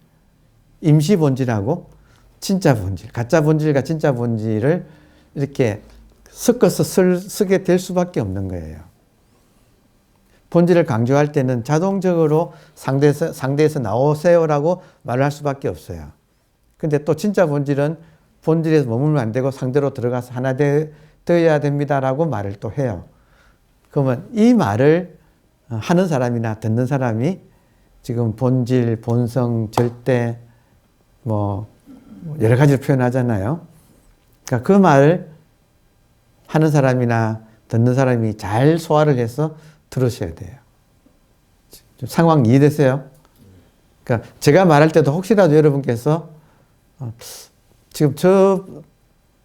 임시 본질하고 진짜 본질, 가짜 본질과 진짜 본질을 이렇게 섞어서 쓰게 될 수밖에 없는 거예요. 본질을 강조할 때는 자동적으로 상대에서 나오세요라고 말을 할 수밖에 없어요. 근데 또 진짜 본질은 본질에서 머물면 안 되고 상대로 들어가서 하나 되어야 됩니다라고 말을 또 해요. 그러면 이 말을 하는 사람이나 듣는 사람이 지금 본질, 본성, 절대 뭐 여러 가지를 표현하잖아요. 그러니까 그 말을 하는 사람이나 듣는 사람이 잘 소화를 해서 들으셔야 돼요. 좀 상황 이해되세요? 그러니까 제가 말할 때도 혹시라도 여러분께서 지금 저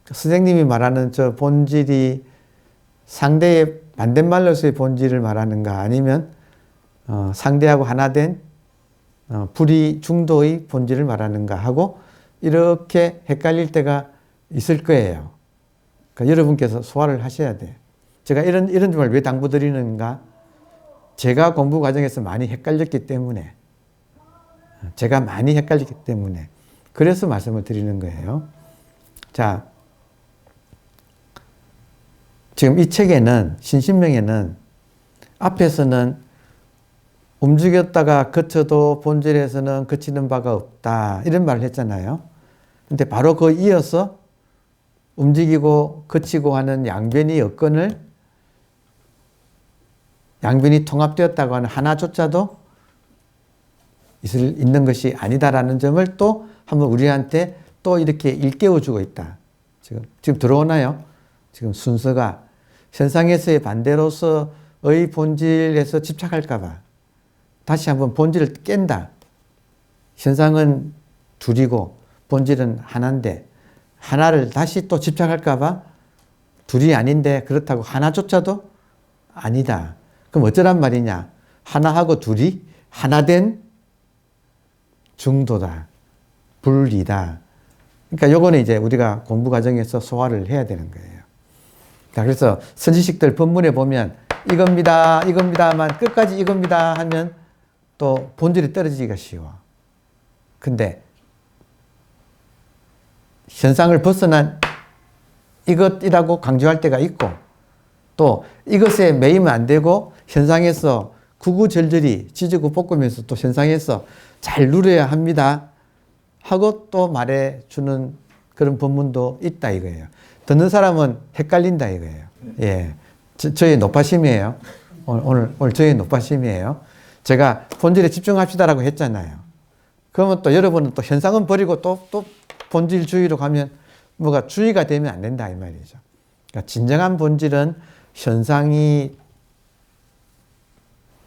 선생님이 말하는 저 본질이 상대의 반대말로서의 본질을 말하는가 아니면 상대하고 하나 된 불이 중도의 본질을 말하는가 하고 이렇게 헷갈릴 때가 있을 거예요. 그러니까 여러분께서 소화를 하셔야 돼요. 제가 이런 점을 왜 당부드리는가? 제가 공부 과정에서 많이 헷갈렸기 때문에 그래서 말씀을 드리는 거예요. 자, 지금 이 책에는 신신명에는 앞에서는 움직였다가 그쳐도 본질에서는 그치는 바가 없다 이런 말을 했잖아요. 근데 바로 그 이어서 움직이고 그치고 하는 양변의 여건을 양변이 통합되었다고 하는 하나조차도 있는 것이 아니다라는 점을 또 한번 우리한테 또 이렇게 일깨워주고 있다. 지금 들어오나요? 지금 순서가 현상에서의 반대로서의 본질에서 집착할까봐 다시 한번 본질을 깬다. 현상은 둘이고 본질은 하나인데 하나를 다시 또 집착할까봐 둘이 아닌데 그렇다고 하나조차도 아니다. 그럼 어쩌란 말이냐? 하나하고 둘이 하나 된 중도다. 분리다. 그러니까 요거는 이제 우리가 공부 과정에서 소화를 해야 되는 거예요. 자, 그래서 선지식들 본문에 보면 이겁니다만 끝까지 이겁니다 하면 또 본질이 떨어지기가 쉬워. 근데 현상을 벗어난 이것이라고 강조할 때가 있고 또 이것에 매이면 안 되고 현상에서 구구절절히 지지고 볶으면서 또 현상에서 잘 누려야 합니다 하고 또 말해주는 그런 본문도 있다 이거예요. 듣는 사람은 헷갈린다 이거예요. 예, 저의 노파심이에요. 오늘 저의 노파심이에요. 제가 본질에 집중합시다라고 했잖아요. 그러면 또 여러분은 또 현상은 버리고 또 본질주의로 가면 뭐가 주의가 되면 안 된다 이 말이죠. 그러니까 진정한 본질은 현상이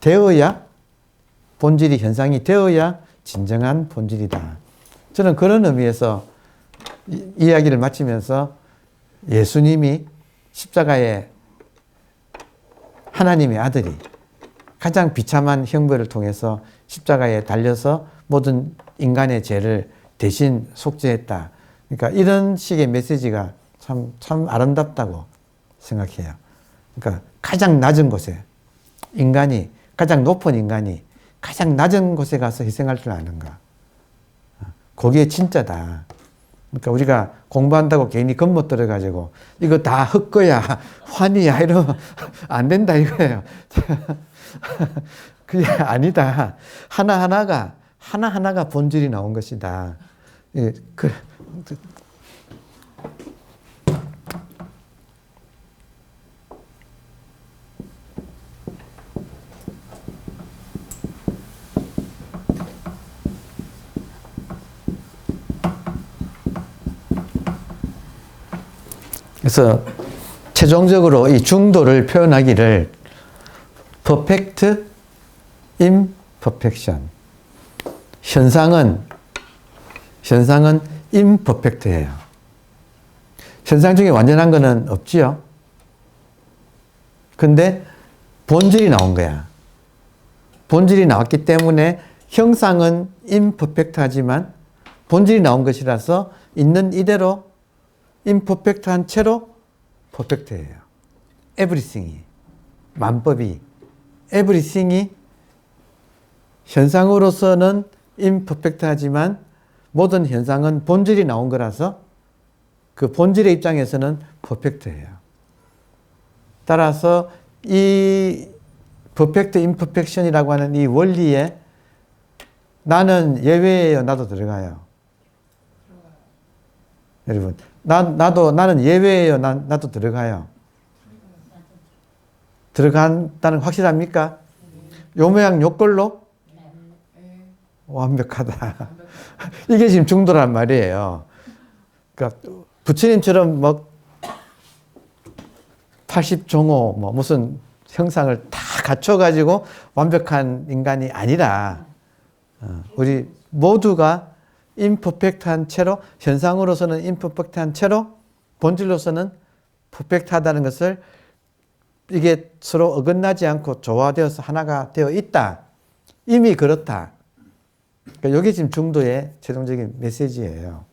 되어야 본질이 현상이 되어야 진정한 본질이다. 저는 그런 의미에서 이야기를 마치면서 예수님이 십자가에 하나님의 아들이 가장 비참한 형벌을 통해서 십자가에 달려서 모든 인간의 죄를 대신 속죄했다. 그러니까 이런 식의 메시지가 참 아름답다고 생각해요. 그러니까 가장 낮은 곳에 인간이 가장 높은 인간이 가장 낮은 곳에 가서 희생할 줄 아는가. 그게 진짜다. 그러니까 우리가 공부한다고 괜히 겁먹들어가지고 이거 다 헛거야 환희야 이러면 안 된다 이거예요. 그게 아니다. 하나하나가 본질이 나온 것이다. 예, 그래서 최종적으로 이 중도를 표현하기를 perfect imperfection. 현상은 imperfect예요. 현상 중에 완전한 거는 없지요. 근데 본질이 나온 거야. 본질이 나왔기 때문에 형상은 imperfect하지만 본질이 나온 것이라서 있는 이대로 imperfect한 채로 perfect예요. everything이, 만법이, everything이 현상으로서는 imperfect하지만 모든 현상은 본질이 나온 거라서 그 본질의 입장에서는 perfect예요. 따라서 이 perfect imperfection이라고 하는 이 원리에 나는 예외예요, 나도 들어가요. 여러분, 나는 예외예요, 나도 들어가요. 들어간다는 확실합니까? 요 모양 요걸로? 완벽하다. 이게 지금 중도란 말이에요. 그러니까 부처님처럼 뭐 80종호 뭐 무슨 형상을 다 갖춰가지고 완벽한 인간이 아니라 우리 모두가 임퍼펙트한 채로, 현상으로서는 임퍼펙트한 채로 본질로서는 퍼펙트하다는 것을, 이게 서로 어긋나지 않고 조화되어서 하나가 되어 있다. 이미 그렇다. 그러니까 이게 지금 중도의 최종적인 메시지예요.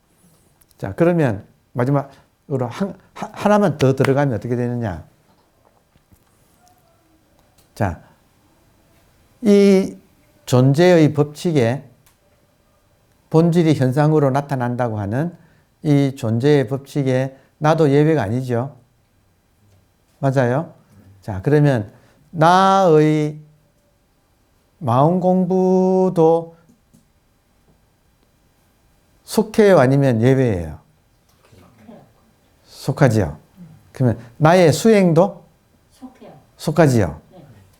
자, 그러면 마지막으로 하나만 더 들어가면 어떻게 되느냐. 자, 이 존재의 법칙에 본질이 현상으로 나타난다고 하는 이 존재의 법칙에 나도 예외가 아니죠. 맞아요? 자, 그러면 나의 마음 공부도 속해요, 아니면 예외예요? 속하지요. 그러면 나의 수행도 속하지요.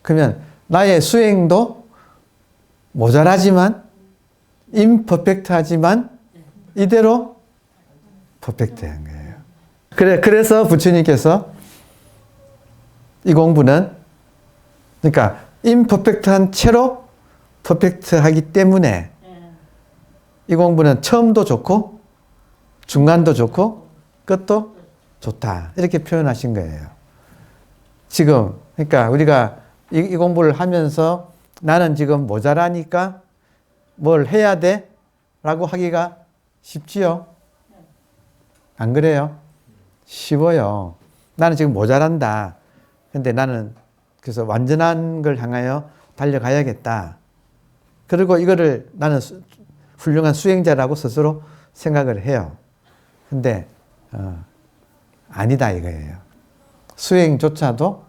그러면 나의 수행도 모자라지만 임퍼펙트하지만 이대로 퍼펙트한 거예요. 그래서 부처님께서 이 공부는, 그러니까 임퍼펙트한 채로 퍼펙트하기 때문에 이 공부는 처음도 좋고 중간도 좋고 끝도 좋다, 이렇게 표현하신 거예요. 지금 그러니까 우리가 이 공부를 하면서 나는 지금 모자라니까 뭘 해야 돼? 라고 하기가 쉽지요? 안 그래요? 쉬워요. 나는 지금 모자란다. 근데 나는 그래서 완전한 걸 향하여 달려가야겠다. 그리고 이거를 나는 훌륭한 수행자라고 스스로 생각을 해요. 근데 아니다 이거예요. 수행조차도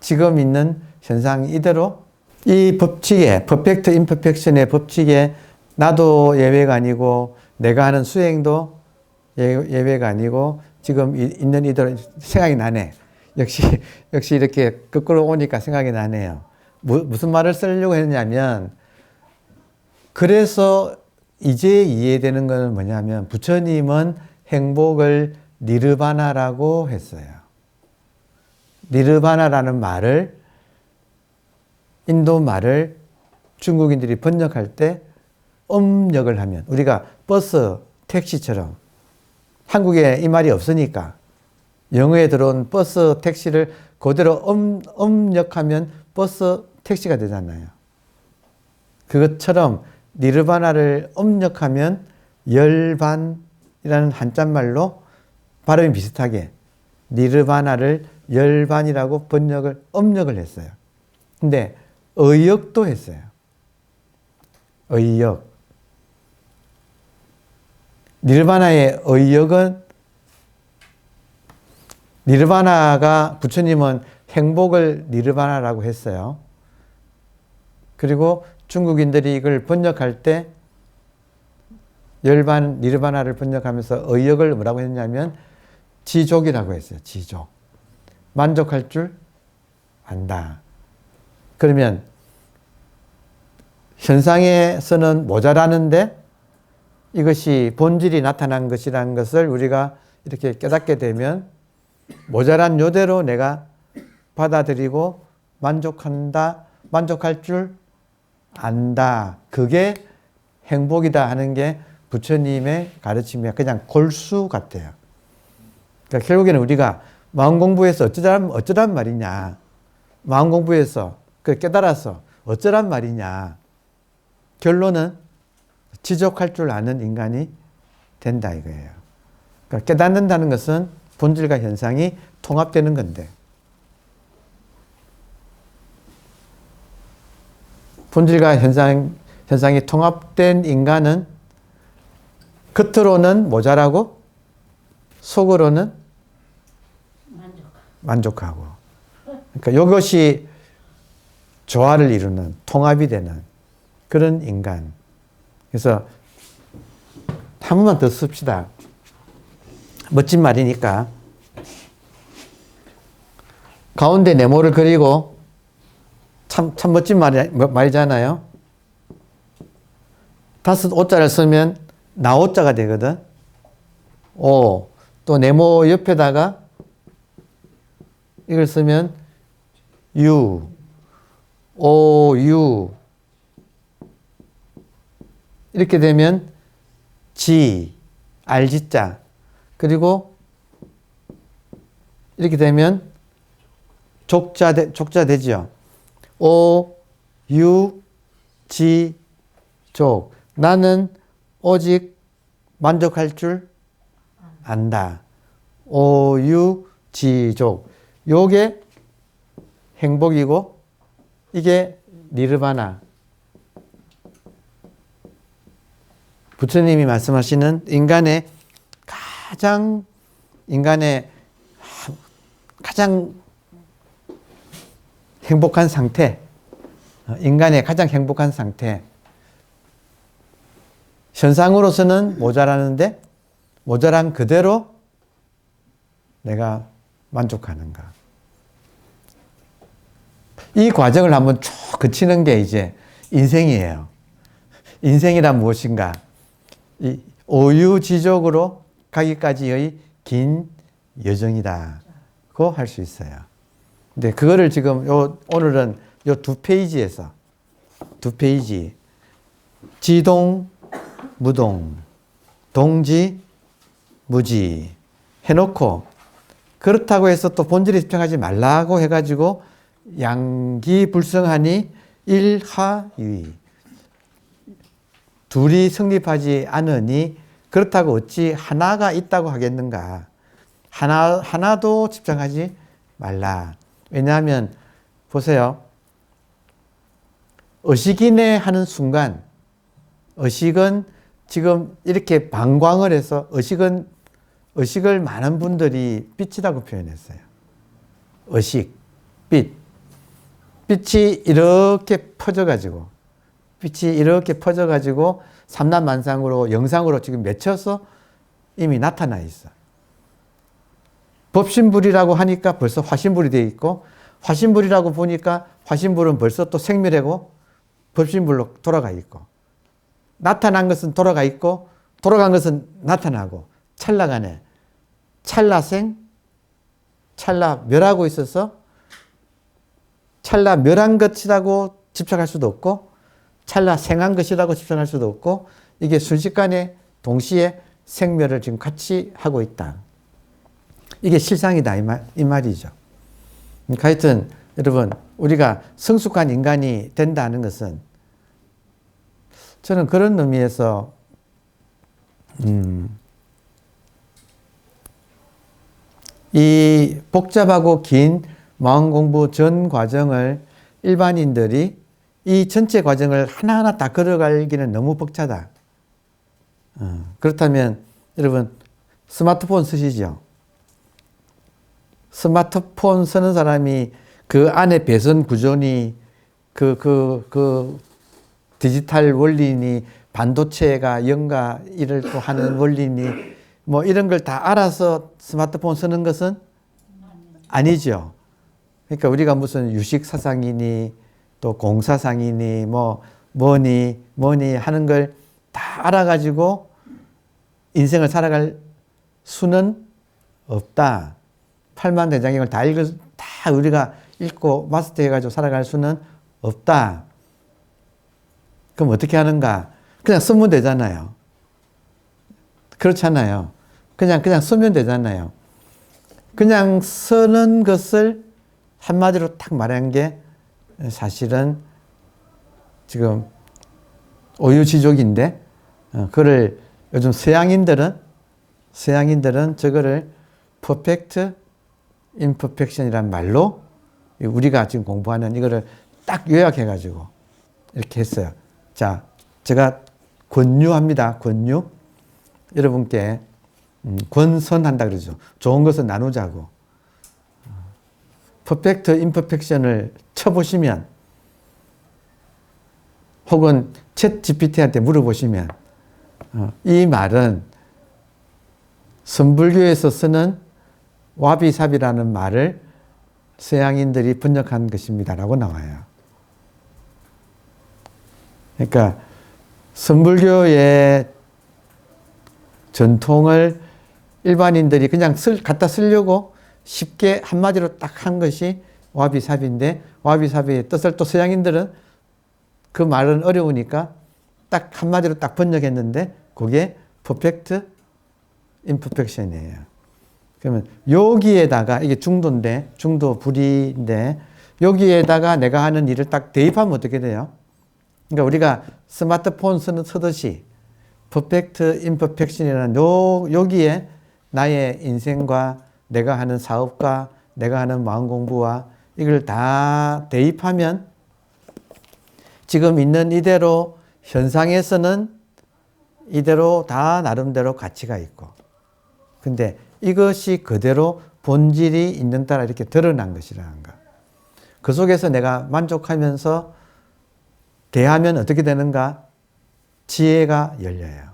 지금 있는 현상 이대로, 이 법칙에, 퍼펙트 임퍼펙션의 법칙에 나도 예외가 아니고 내가 하는 수행도 예외가 아니고 지금 있는 이대로 생각이 나네. 역시 이렇게 거꾸로 오니까 생각이 나네요. 무슨 말을 쓰려고 했냐면, 그래서 이제 이해되는 것은 뭐냐면 부처님은 행복을 니르바나라고 했어요. 니르바나라는 말을, 인도 말을 중국인들이 번역할 때 음역을 하면, 우리가 버스, 택시처럼 한국에 이 말이 없으니까 영어에 들어온 버스, 택시를 그대로 음역하면 버스, 택시가 되잖아요. 그것처럼 니르바나를 음역하면 열반이라는 한자말로 발음이 비슷하게 니르바나를 열반이라고 음역을 했어요. 근데 의역도 했어요. 의역. 니르바나의 의역은, 니르바나가, 부처님은 행복을 니르바나라고 했어요. 그리고 중국인들이 이걸 번역할 때 열반, 니르바나를 번역하면서 의역을 뭐라고 했냐면 지족이라고 했어요. 지족. 만족할 줄 안다. 그러면 현상에서는 모자라는데 이것이 본질이 나타난 것이라는 것을 우리가 이렇게 깨닫게 되면 모자란 요대로 내가 받아들이고 만족한다, 만족할 줄 안다. 그게 행복이다 하는 게 부처님의 가르침이 그냥 골수 같아요. 그러니까 결국에는 우리가 마음 공부해서 어쩌란 말이냐. 마음 공부해서 그 깨달아서 어쩌란 말이냐. 결론은 지족할 줄 아는 인간이 된다 이거예요. 그러니까 깨닫는다는 것은 본질과 현상이 통합되는 건데 본질과 현상이 통합된 인간은 겉으로는 모자라고 속으로는 만족하고. 그러니까 이것이 조화를 이루는 통합이 되는 그런 인간. 그래서 한 번만 더 씁시다. 멋진 말이니까. 가운데 네모를 그리고 참 멋진 말이잖아요. 다섯 오자를 쓰면 나오자가 되거든. 오. 또 네모 옆에다가 이걸 쓰면 유. 오, 유. 이렇게 되면 지. 알지자. 그리고 이렇게 되면 족자 되죠. 오, 유, 지, 족. 나는 오직 만족할 줄 안다. 오, 유, 지, 족. 요게 행복이고 이게 니르바나. 부처님이 말씀하시는 인간의 가장 행복한 상태, 인간의 가장 행복한 상태. 현상으로서는 모자라는데 모자란 그대로 내가 만족하는가. 이 과정을 한번 쭉 거치는 게 이제 인생이에요. 인생이란 무엇인가? 이 오유지족으로 가기까지의 긴 여정이라고 할 수 있어요. 근데 그거를 지금 오늘은 요 두 페이지에서 두 페이지 지동, 무동, 동지, 무지 해놓고 그렇다고 해서 또 본질에 집중하지 말라고 해가지고 양기불성하니 일하유이 둘이 성립하지 않으니 그렇다고 어찌 하나가 있다고 하겠는가. 하나도 집중하지 말라. 왜냐하면 보세요. 의식이네 하는 순간 의식은 지금 이렇게 방광을 해서 의식을 많은 분들이 빛이라고 표현했어요. 의식, 빛. 빛이 이렇게 퍼져가지고 삼란만상으로 영상으로 지금 맺혀서 이미 나타나 있어. 법신불이라고 하니까 벌써 화신불이 되어 있고 화신불이라고 보니까 화신불은 벌써 또 생멸하고 법신불로 돌아가 있고 나타난 것은 돌아가 있고 돌아간 것은 나타나고 찰나간에 찰나생 찰나멸하고 있어서 찰나멸한 것이라고 집착할 수도 없고 찰나생한 것이라고 집착할 수도 없고 이게 순식간에 동시에 생멸을 지금 같이 하고 있다. 이게 실상이다 이 말이죠. 그러니까 하여튼 여러분 우리가 성숙한 인간이 된다는 것은 저는 그런 의미에서 이 복잡하고 긴 마음공부 전 과정을 일반인들이 이 전체 과정을 하나하나 다 걸어가기는 너무 벅차다. 그렇다면 여러분 스마트폰 쓰시죠? 스마트폰 쓰는 사람이 그 안에 배선 구조니 그 디지털 원리니 반도체가 영가 이를 또 하는 원리니 뭐 이런 걸 다 알아서 스마트폰 쓰는 것은 아니죠. 그러니까 우리가 무슨 유식사상이니 또 공사상이니 뭐니 하는 걸 다 알아가지고 인생을 살아갈 수는 없다. 팔만대장경을 다 우리가 읽고 마스터해가지고 살아갈 수는 없다. 그럼 어떻게 하는가? 그냥 쓰면 되잖아요. 그렇잖아요. 그냥 쓰면 되잖아요. 그냥 쓰는 것을 한마디로 딱 말한 게 사실은 지금 오유지족인데, 그거를 요즘 서양인들은 저거를 퍼펙트 임퍼펙션이란 말로 우리가 지금 공부하는 이거를 딱 요약해가지고 이렇게 했어요. 자, 제가 권유합니다. 권유. 여러분께 권선한다 그러죠. 좋은 것은 나누자고. 퍼펙트 임퍼펙션을 쳐보시면 혹은 챗 GPT한테 물어보시면 이 말은 선불교에서 쓰는 와비사비라는 말을 서양인들이 번역한 것입니다 라고 나와요. 그러니까 선불교의 전통을 일반인들이 그냥 갖다 쓰려고 쉽게 한마디로 딱 한 것이 와비사비인데, 와비사비의 뜻을 또 서양인들은 그 말은 어려우니까 딱 한마디로 딱 번역했는데 그게 퍼펙트 임퍼펙션이에요. 그러면 여기에다가 이게 중도인데, 중도 불이인데 여기에다가 내가 하는 일을 딱 대입하면 어떻게 돼요? 그러니까 우리가 스마트폰 쓰듯이 퍼펙트 임퍼펙션이라는 여기에 나의 인생과 내가 하는 사업과 내가 하는 마음 공부와 이걸 다 대입하면 지금 있는 이대로 현상에서는 이대로 다 나름대로 가치가 있고, 근데 이것이 그대로 본질이 있는 따라 이렇게 드러난 것이라는 거. 그 속에서 내가 만족하면서 대하면 어떻게 되는가? 지혜가 열려요.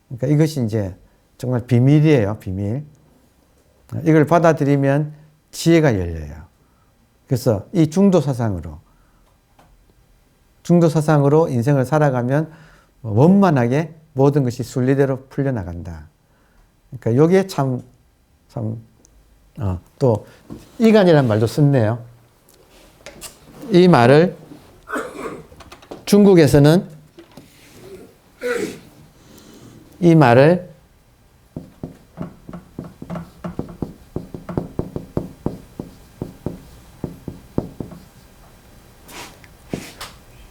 그러니까 이것이 이제 정말 비밀이에요, 비밀. 이걸 받아들이면 지혜가 열려요. 그래서 이 중도 사상으로 인생을 살아가면 원만하게 모든 것이 순리대로 풀려나간다. 그러니까 여기에 또 이간이라는 말도 썼네요. 이 말을 중국에서는 이 말을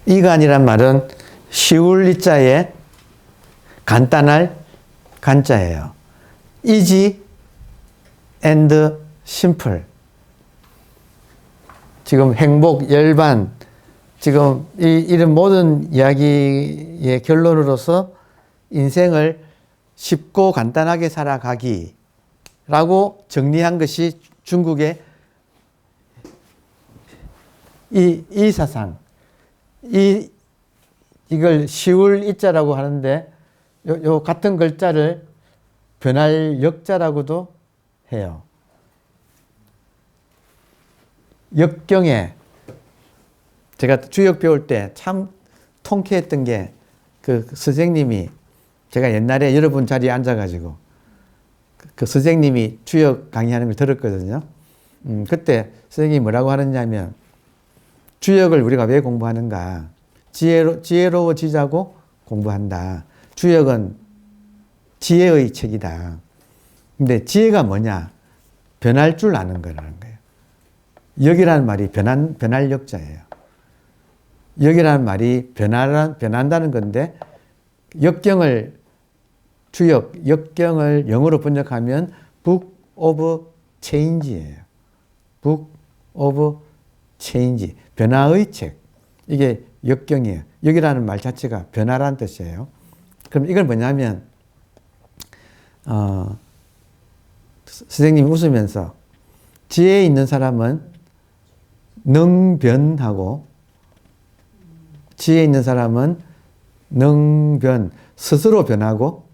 이간이란 말은 쉬울 이자에 간단할 간자예요. easy and simple. 지금 행복, 열반, 지금 이런 모든 이야기의 결론으로서 인생을 쉽고 간단하게 살아가기라고 정리한 것이 중국의 이 사상. 이걸 쉬울 이자라고 하는데 요 같은 글자를 변할 역자라고도 해요. 역경에 제가 주역 배울 때 참 통쾌했던 게 그 선생님이, 제가 옛날에 여러분 자리에 앉아가지고 그 선생님이 주역 강의하는 걸 들었거든요. 그때 선생님이 뭐라고 하느냐면, 주역을 우리가 왜 공부하는가? 지혜로워지자고 공부한다. 주역은 지혜의 책이다. 근데 지혜가 뭐냐? 변할 줄 아는 거라는 거예요. 역이라는 말이 변할 역자예요. 역이라는 말이 변한다는 건데, 역경을 영어로 번역하면 Book of Change예요. Book of Change. 변화의 책. 이게 역경이에요. 역이라는 말 자체가 변화라는 뜻이에요. 그럼 이걸 뭐냐면, 선생님이 웃으면서 지혜 있는 사람은 능변하고, 지혜 있는 사람은 능변, 스스로 변하고,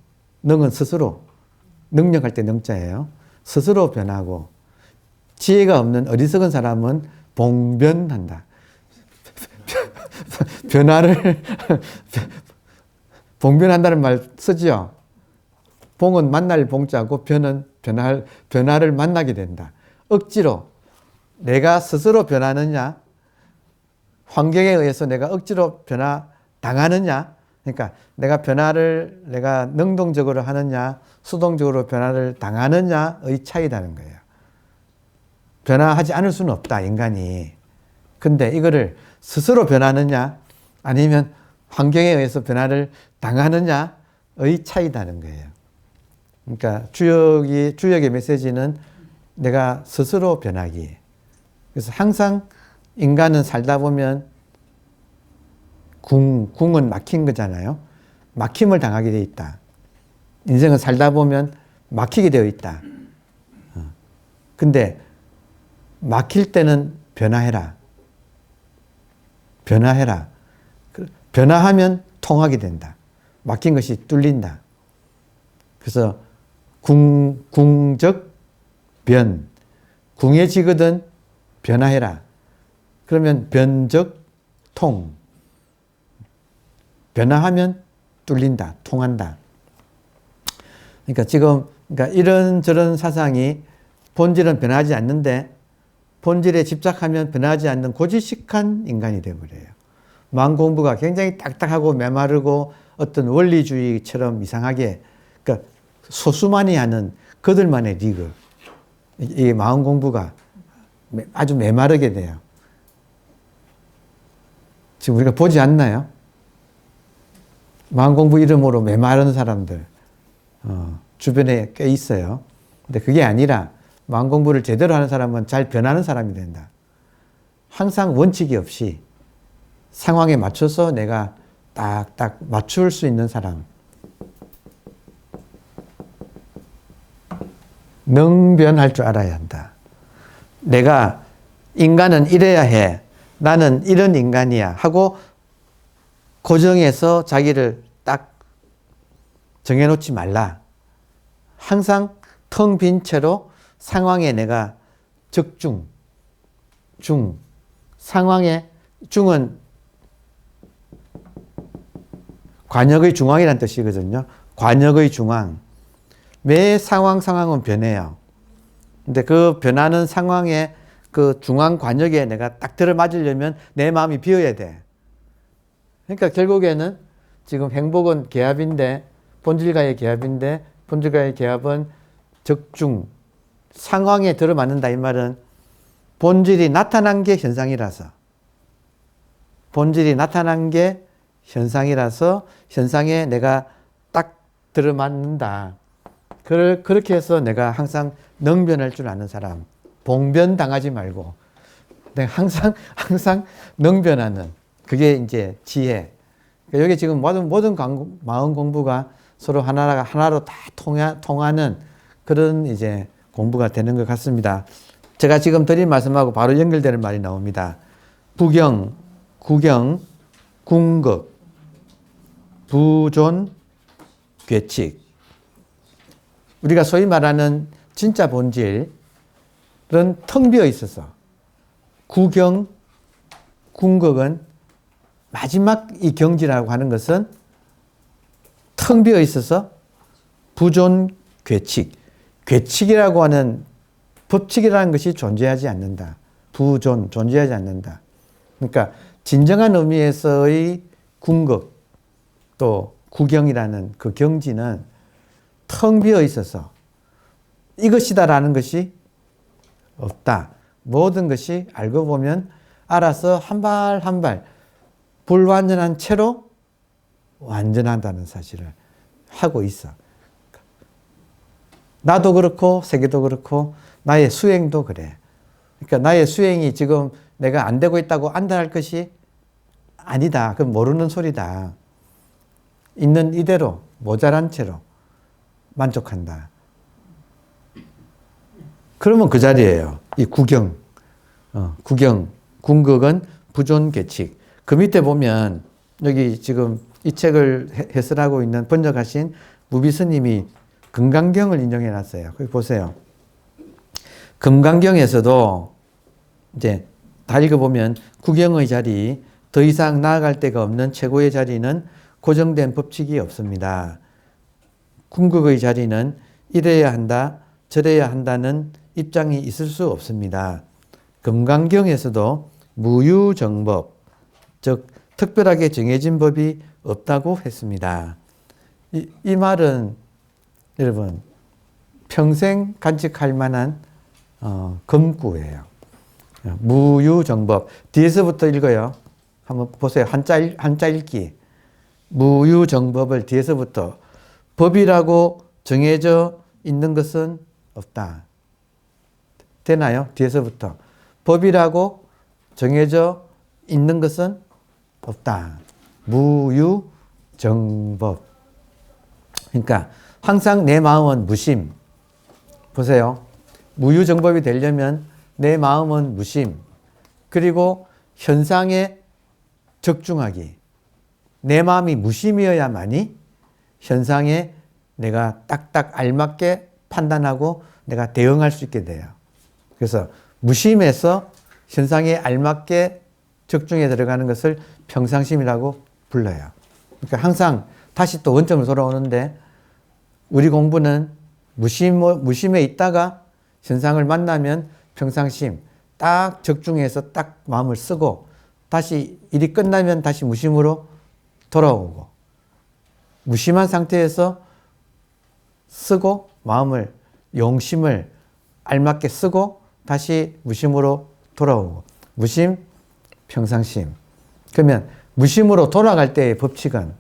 능은 스스로, 능력할 때 능자예요. 스스로 변하고, 지혜가 없는 어리석은 사람은 봉변한다. 변화를 봉변한다는 말 쓰지요. 봉은 만날 봉자고 변은 변화를 만나게 된다. 억지로 내가 스스로 변하느냐, 환경에 의해서 내가 억지로 변화당하느냐, 그러니까 내가 변화를 내가 능동적으로 하느냐, 수동적으로 변화를 당하느냐의 차이라는 거예요. 변화하지 않을 수는 없다, 인간이. 근데 이거를 스스로 변하느냐, 아니면 환경에 의해서 변화를 당하느냐의 차이라는 거예요. 그러니까 주역의 메시지는 내가 스스로 변하기. 그래서 항상 인간은 살다 보면 궁은 막힌 거잖아요. 막힘을 당하게 되어 있다. 인생은 살다 보면 막히게 되어 있다. 근데 막힐 때는 변화해라. 변화해라. 변화하면 통하게 된다. 막힌 것이 뚫린다. 그래서 궁적 변. 궁해지거든 변화해라. 그러면 변적 통. 변화하면 뚫린다. 통한다. 그러니까 지금 이런저런 사상이 본질은 변하지 않는데 본질에 집착하면 변하지 않는 고지식한 인간이 되어버려요. 마음 공부가 굉장히 딱딱하고 메마르고 어떤 원리주의처럼 이상하게, 그러니까 소수만이 하는 그들만의 리그. 이 마음 공부가 아주 메마르게 돼요. 지금 우리가 보지 않나요? 마음 공부 이름으로 메마른 사람들 주변에 꽤 있어요. 근데 그게 아니라 마음 공부를 제대로 하는 사람은 잘 변하는 사람이 된다. 항상 원칙이 없이 상황에 맞춰서 내가 딱딱 맞출 수 있는 사람. 능변할 줄 알아야 한다. 내가 인간은 이래야 해. 나는 이런 인간이야. 하고 고정해서 자기를 딱 정해놓지 말라. 항상 텅 빈 채로 상황에 내가 적중, 상황에 중은 관역의 중앙이라는 뜻이거든요. 관역의 중앙. 매 상황은 변해요. 근데 그 변하는 상황에 그 중앙 관역에 내가 딱 들어맞으려면 내 마음이 비어야 돼. 그러니까 결국에는 지금 행복은 개합인데, 본질과의 개합인데, 본질과의 개합은 적중, 상황에 들어맞는다. 이 말은 본질이 나타난 게 현상이라서, 본질이 나타난 게 현상이라서 현상에 내가 딱 들어맞는다. 그렇게 해서 내가 항상 능변할 줄 아는 사람, 봉변 당하지 말고 내가 항상 능변하는, 그게 이제 지혜. 그러니까 여기 지금 모든 마음 공부가 서로 하나로 다 통하는 그런 이제 공부가 되는 것 같습니다. 제가 지금 드린 말씀하고 바로 연결되는 말이 나옵니다. 부경, 구경, 궁극, 부존, 괴칙. 우리가 소위 말하는 진짜 본질은 텅 비어 있어서, 구경, 궁극은 마지막 이 경지라고 하는 것은 텅 비어 있어서 부존, 괴칙. 괴칙이라고 하는 법칙이라는 것이 존재하지 않는다. 부존, 존재하지 않는다. 그러니까 진정한 의미에서의 궁극 또 구경이라는 그 경지는 텅 비어 있어서 이것이다라는 것이 없다. 모든 것이 알고 보면 알아서 한 발 한 발 불완전한 채로 완전한다는 사실을 하고 있어. 나도 그렇고 세계도 그렇고 나의 수행도 그래. 그러니까 나의 수행이 지금 내가 안 되고 있다고 안달할 것이 아니다. 그건 모르는 소리다. 있는 이대로 모자란 채로 만족한다. 그러면 그 자리예요. 이 구경, 궁극은 부존괴칙. 그 밑에 보면 여기 지금 이 책을 해설하고 있는 번역하신 무비스님이 금강경을 인용해 놨어요. 거기 보세요. 금강경에서도 이제 다 읽어보면 구경의 자리, 더 이상 나아갈 데가 없는 최고의 자리는 고정된 법칙이 없습니다. 궁극의 자리는 이래야 한다, 절해야 한다는 입장이 있을 수 없습니다. 금강경에서도 무유정법, 즉 특별하게 정해진 법이 없다고 했습니다. 이 말은 여러분 평생 간직할 만한 금구예요. 무유정법. 뒤에서부터 읽어요. 한번 보세요. 한자 읽기. 무유정법을 뒤에서부터 법이라고 정해져 있는 것은 없다. 되나요? 뒤에서부터. 법이라고 정해져 있는 것은 없다. 무유정법. 그러니까 항상 내 마음은 무심. 보세요. 무유정법이 되려면 내 마음은 무심. 그리고 현상에 적중하기. 내 마음이 무심이어야만이 현상에 내가 딱딱 알맞게 판단하고 내가 대응할 수 있게 돼요. 그래서 무심에서 현상에 알맞게 적중해 들어가는 것을 평상심이라고 불러요. 그러니까 항상 다시 또 원점으로 돌아오는데 우리 공부는 무심에 있다가 현상을 만나면 평상심 딱 적중해서 딱 마음을 쓰고 다시 일이 끝나면 다시 무심으로 돌아오고 무심한 상태에서 쓰고 마음을 용심을 알맞게 쓰고 다시 무심으로 돌아오고 무심, 평상심. 그러면 무심으로 돌아갈 때의 법칙은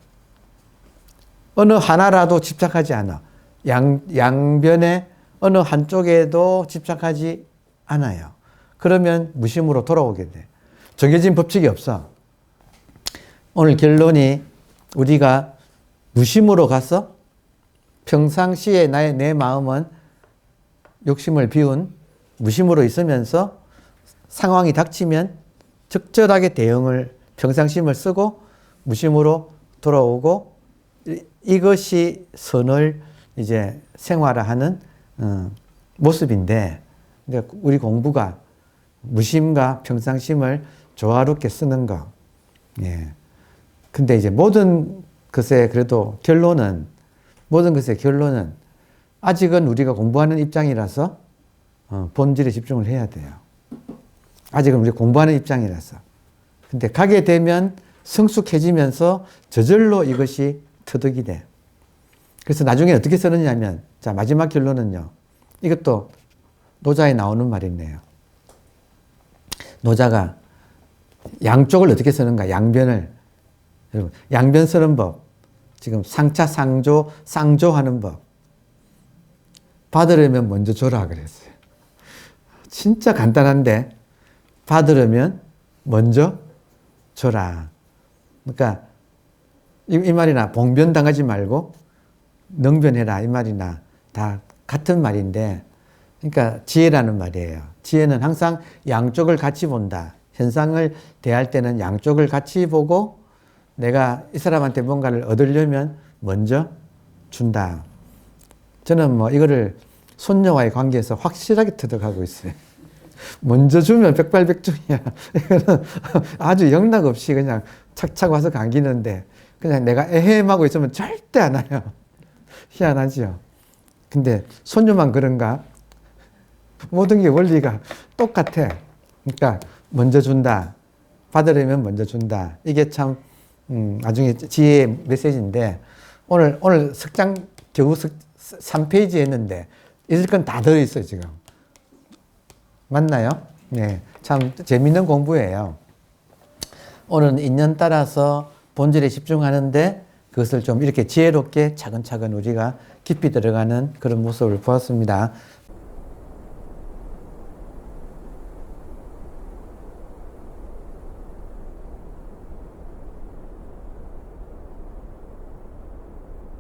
어느 하나라도 집착하지 않아. 양변에 어느 한쪽에도 집착하지 않아요. 그러면 무심으로 돌아오게 돼. 정해진 법칙이 없어. 오늘 결론이 우리가 무심으로 가서 평상시에 내 마음은 욕심을 비운 무심으로 있으면서 상황이 닥치면 적절하게 대응을 평상심을 쓰고 무심으로 돌아오고 이것이 선을 이제 생활화하는 모습인데 우리 공부가 무심과 평상심을 조화롭게 쓰는 거. 예. 근데 이제 모든 것의 그래도 결론은 아직은 우리가 공부하는 입장이라서 본질에 집중을 해야 돼요. 아직은 우리가 공부하는 입장이라서. 근데 가게 되면 성숙해지면서 저절로 이것이 터득이 돼. 그래서 나중에 어떻게 쓰느냐면, 자, 마지막 결론은요. 이것도 노자에 나오는 말이네요. 노자가 양쪽을 어떻게 쓰는가, 양변을. 여러분, 양변 쓰는 법. 지금 상차, 상조, 쌍조하는 법. 받으려면 먼저 줘라 그랬어요. 진짜 간단한데 받으려면 먼저 줘라. 그러니까 이 말이나 봉변당하지 말고 능변해라 이 말이나 다 같은 말인데 그러니까 지혜라는 말이에요. 지혜는 항상 양쪽을 같이 본다. 현상을 대할 때는 양쪽을 같이 보고 내가 이 사람한테 뭔가를 얻으려면 먼저 준다. 저는 뭐 이거를 손녀와의 관계에서 확실하게 터득하고 있어요. 먼저 주면 백발백중이야. 이거는 아주 영락 없이 그냥 착착 와서 감기는데 그냥 내가 에헴하고 있으면 절대 안 와요. 희한하지요. 근데 손녀만 그런가? 모든 게 원리가 똑같아. 그러니까 먼저 준다. 받으려면 먼저 준다. 이게 참 나중에 지혜의 메시지인데 오늘 석장 겨우 3페이지 했는데 있을 건 다 들어있어요 지금. 맞나요? 네, 참 재밌는 공부예요. 오늘은 인연 따라서 본질에 집중하는데 그것을 좀 이렇게 지혜롭게 차근차근 우리가 깊이 들어가는 그런 모습을 보았습니다.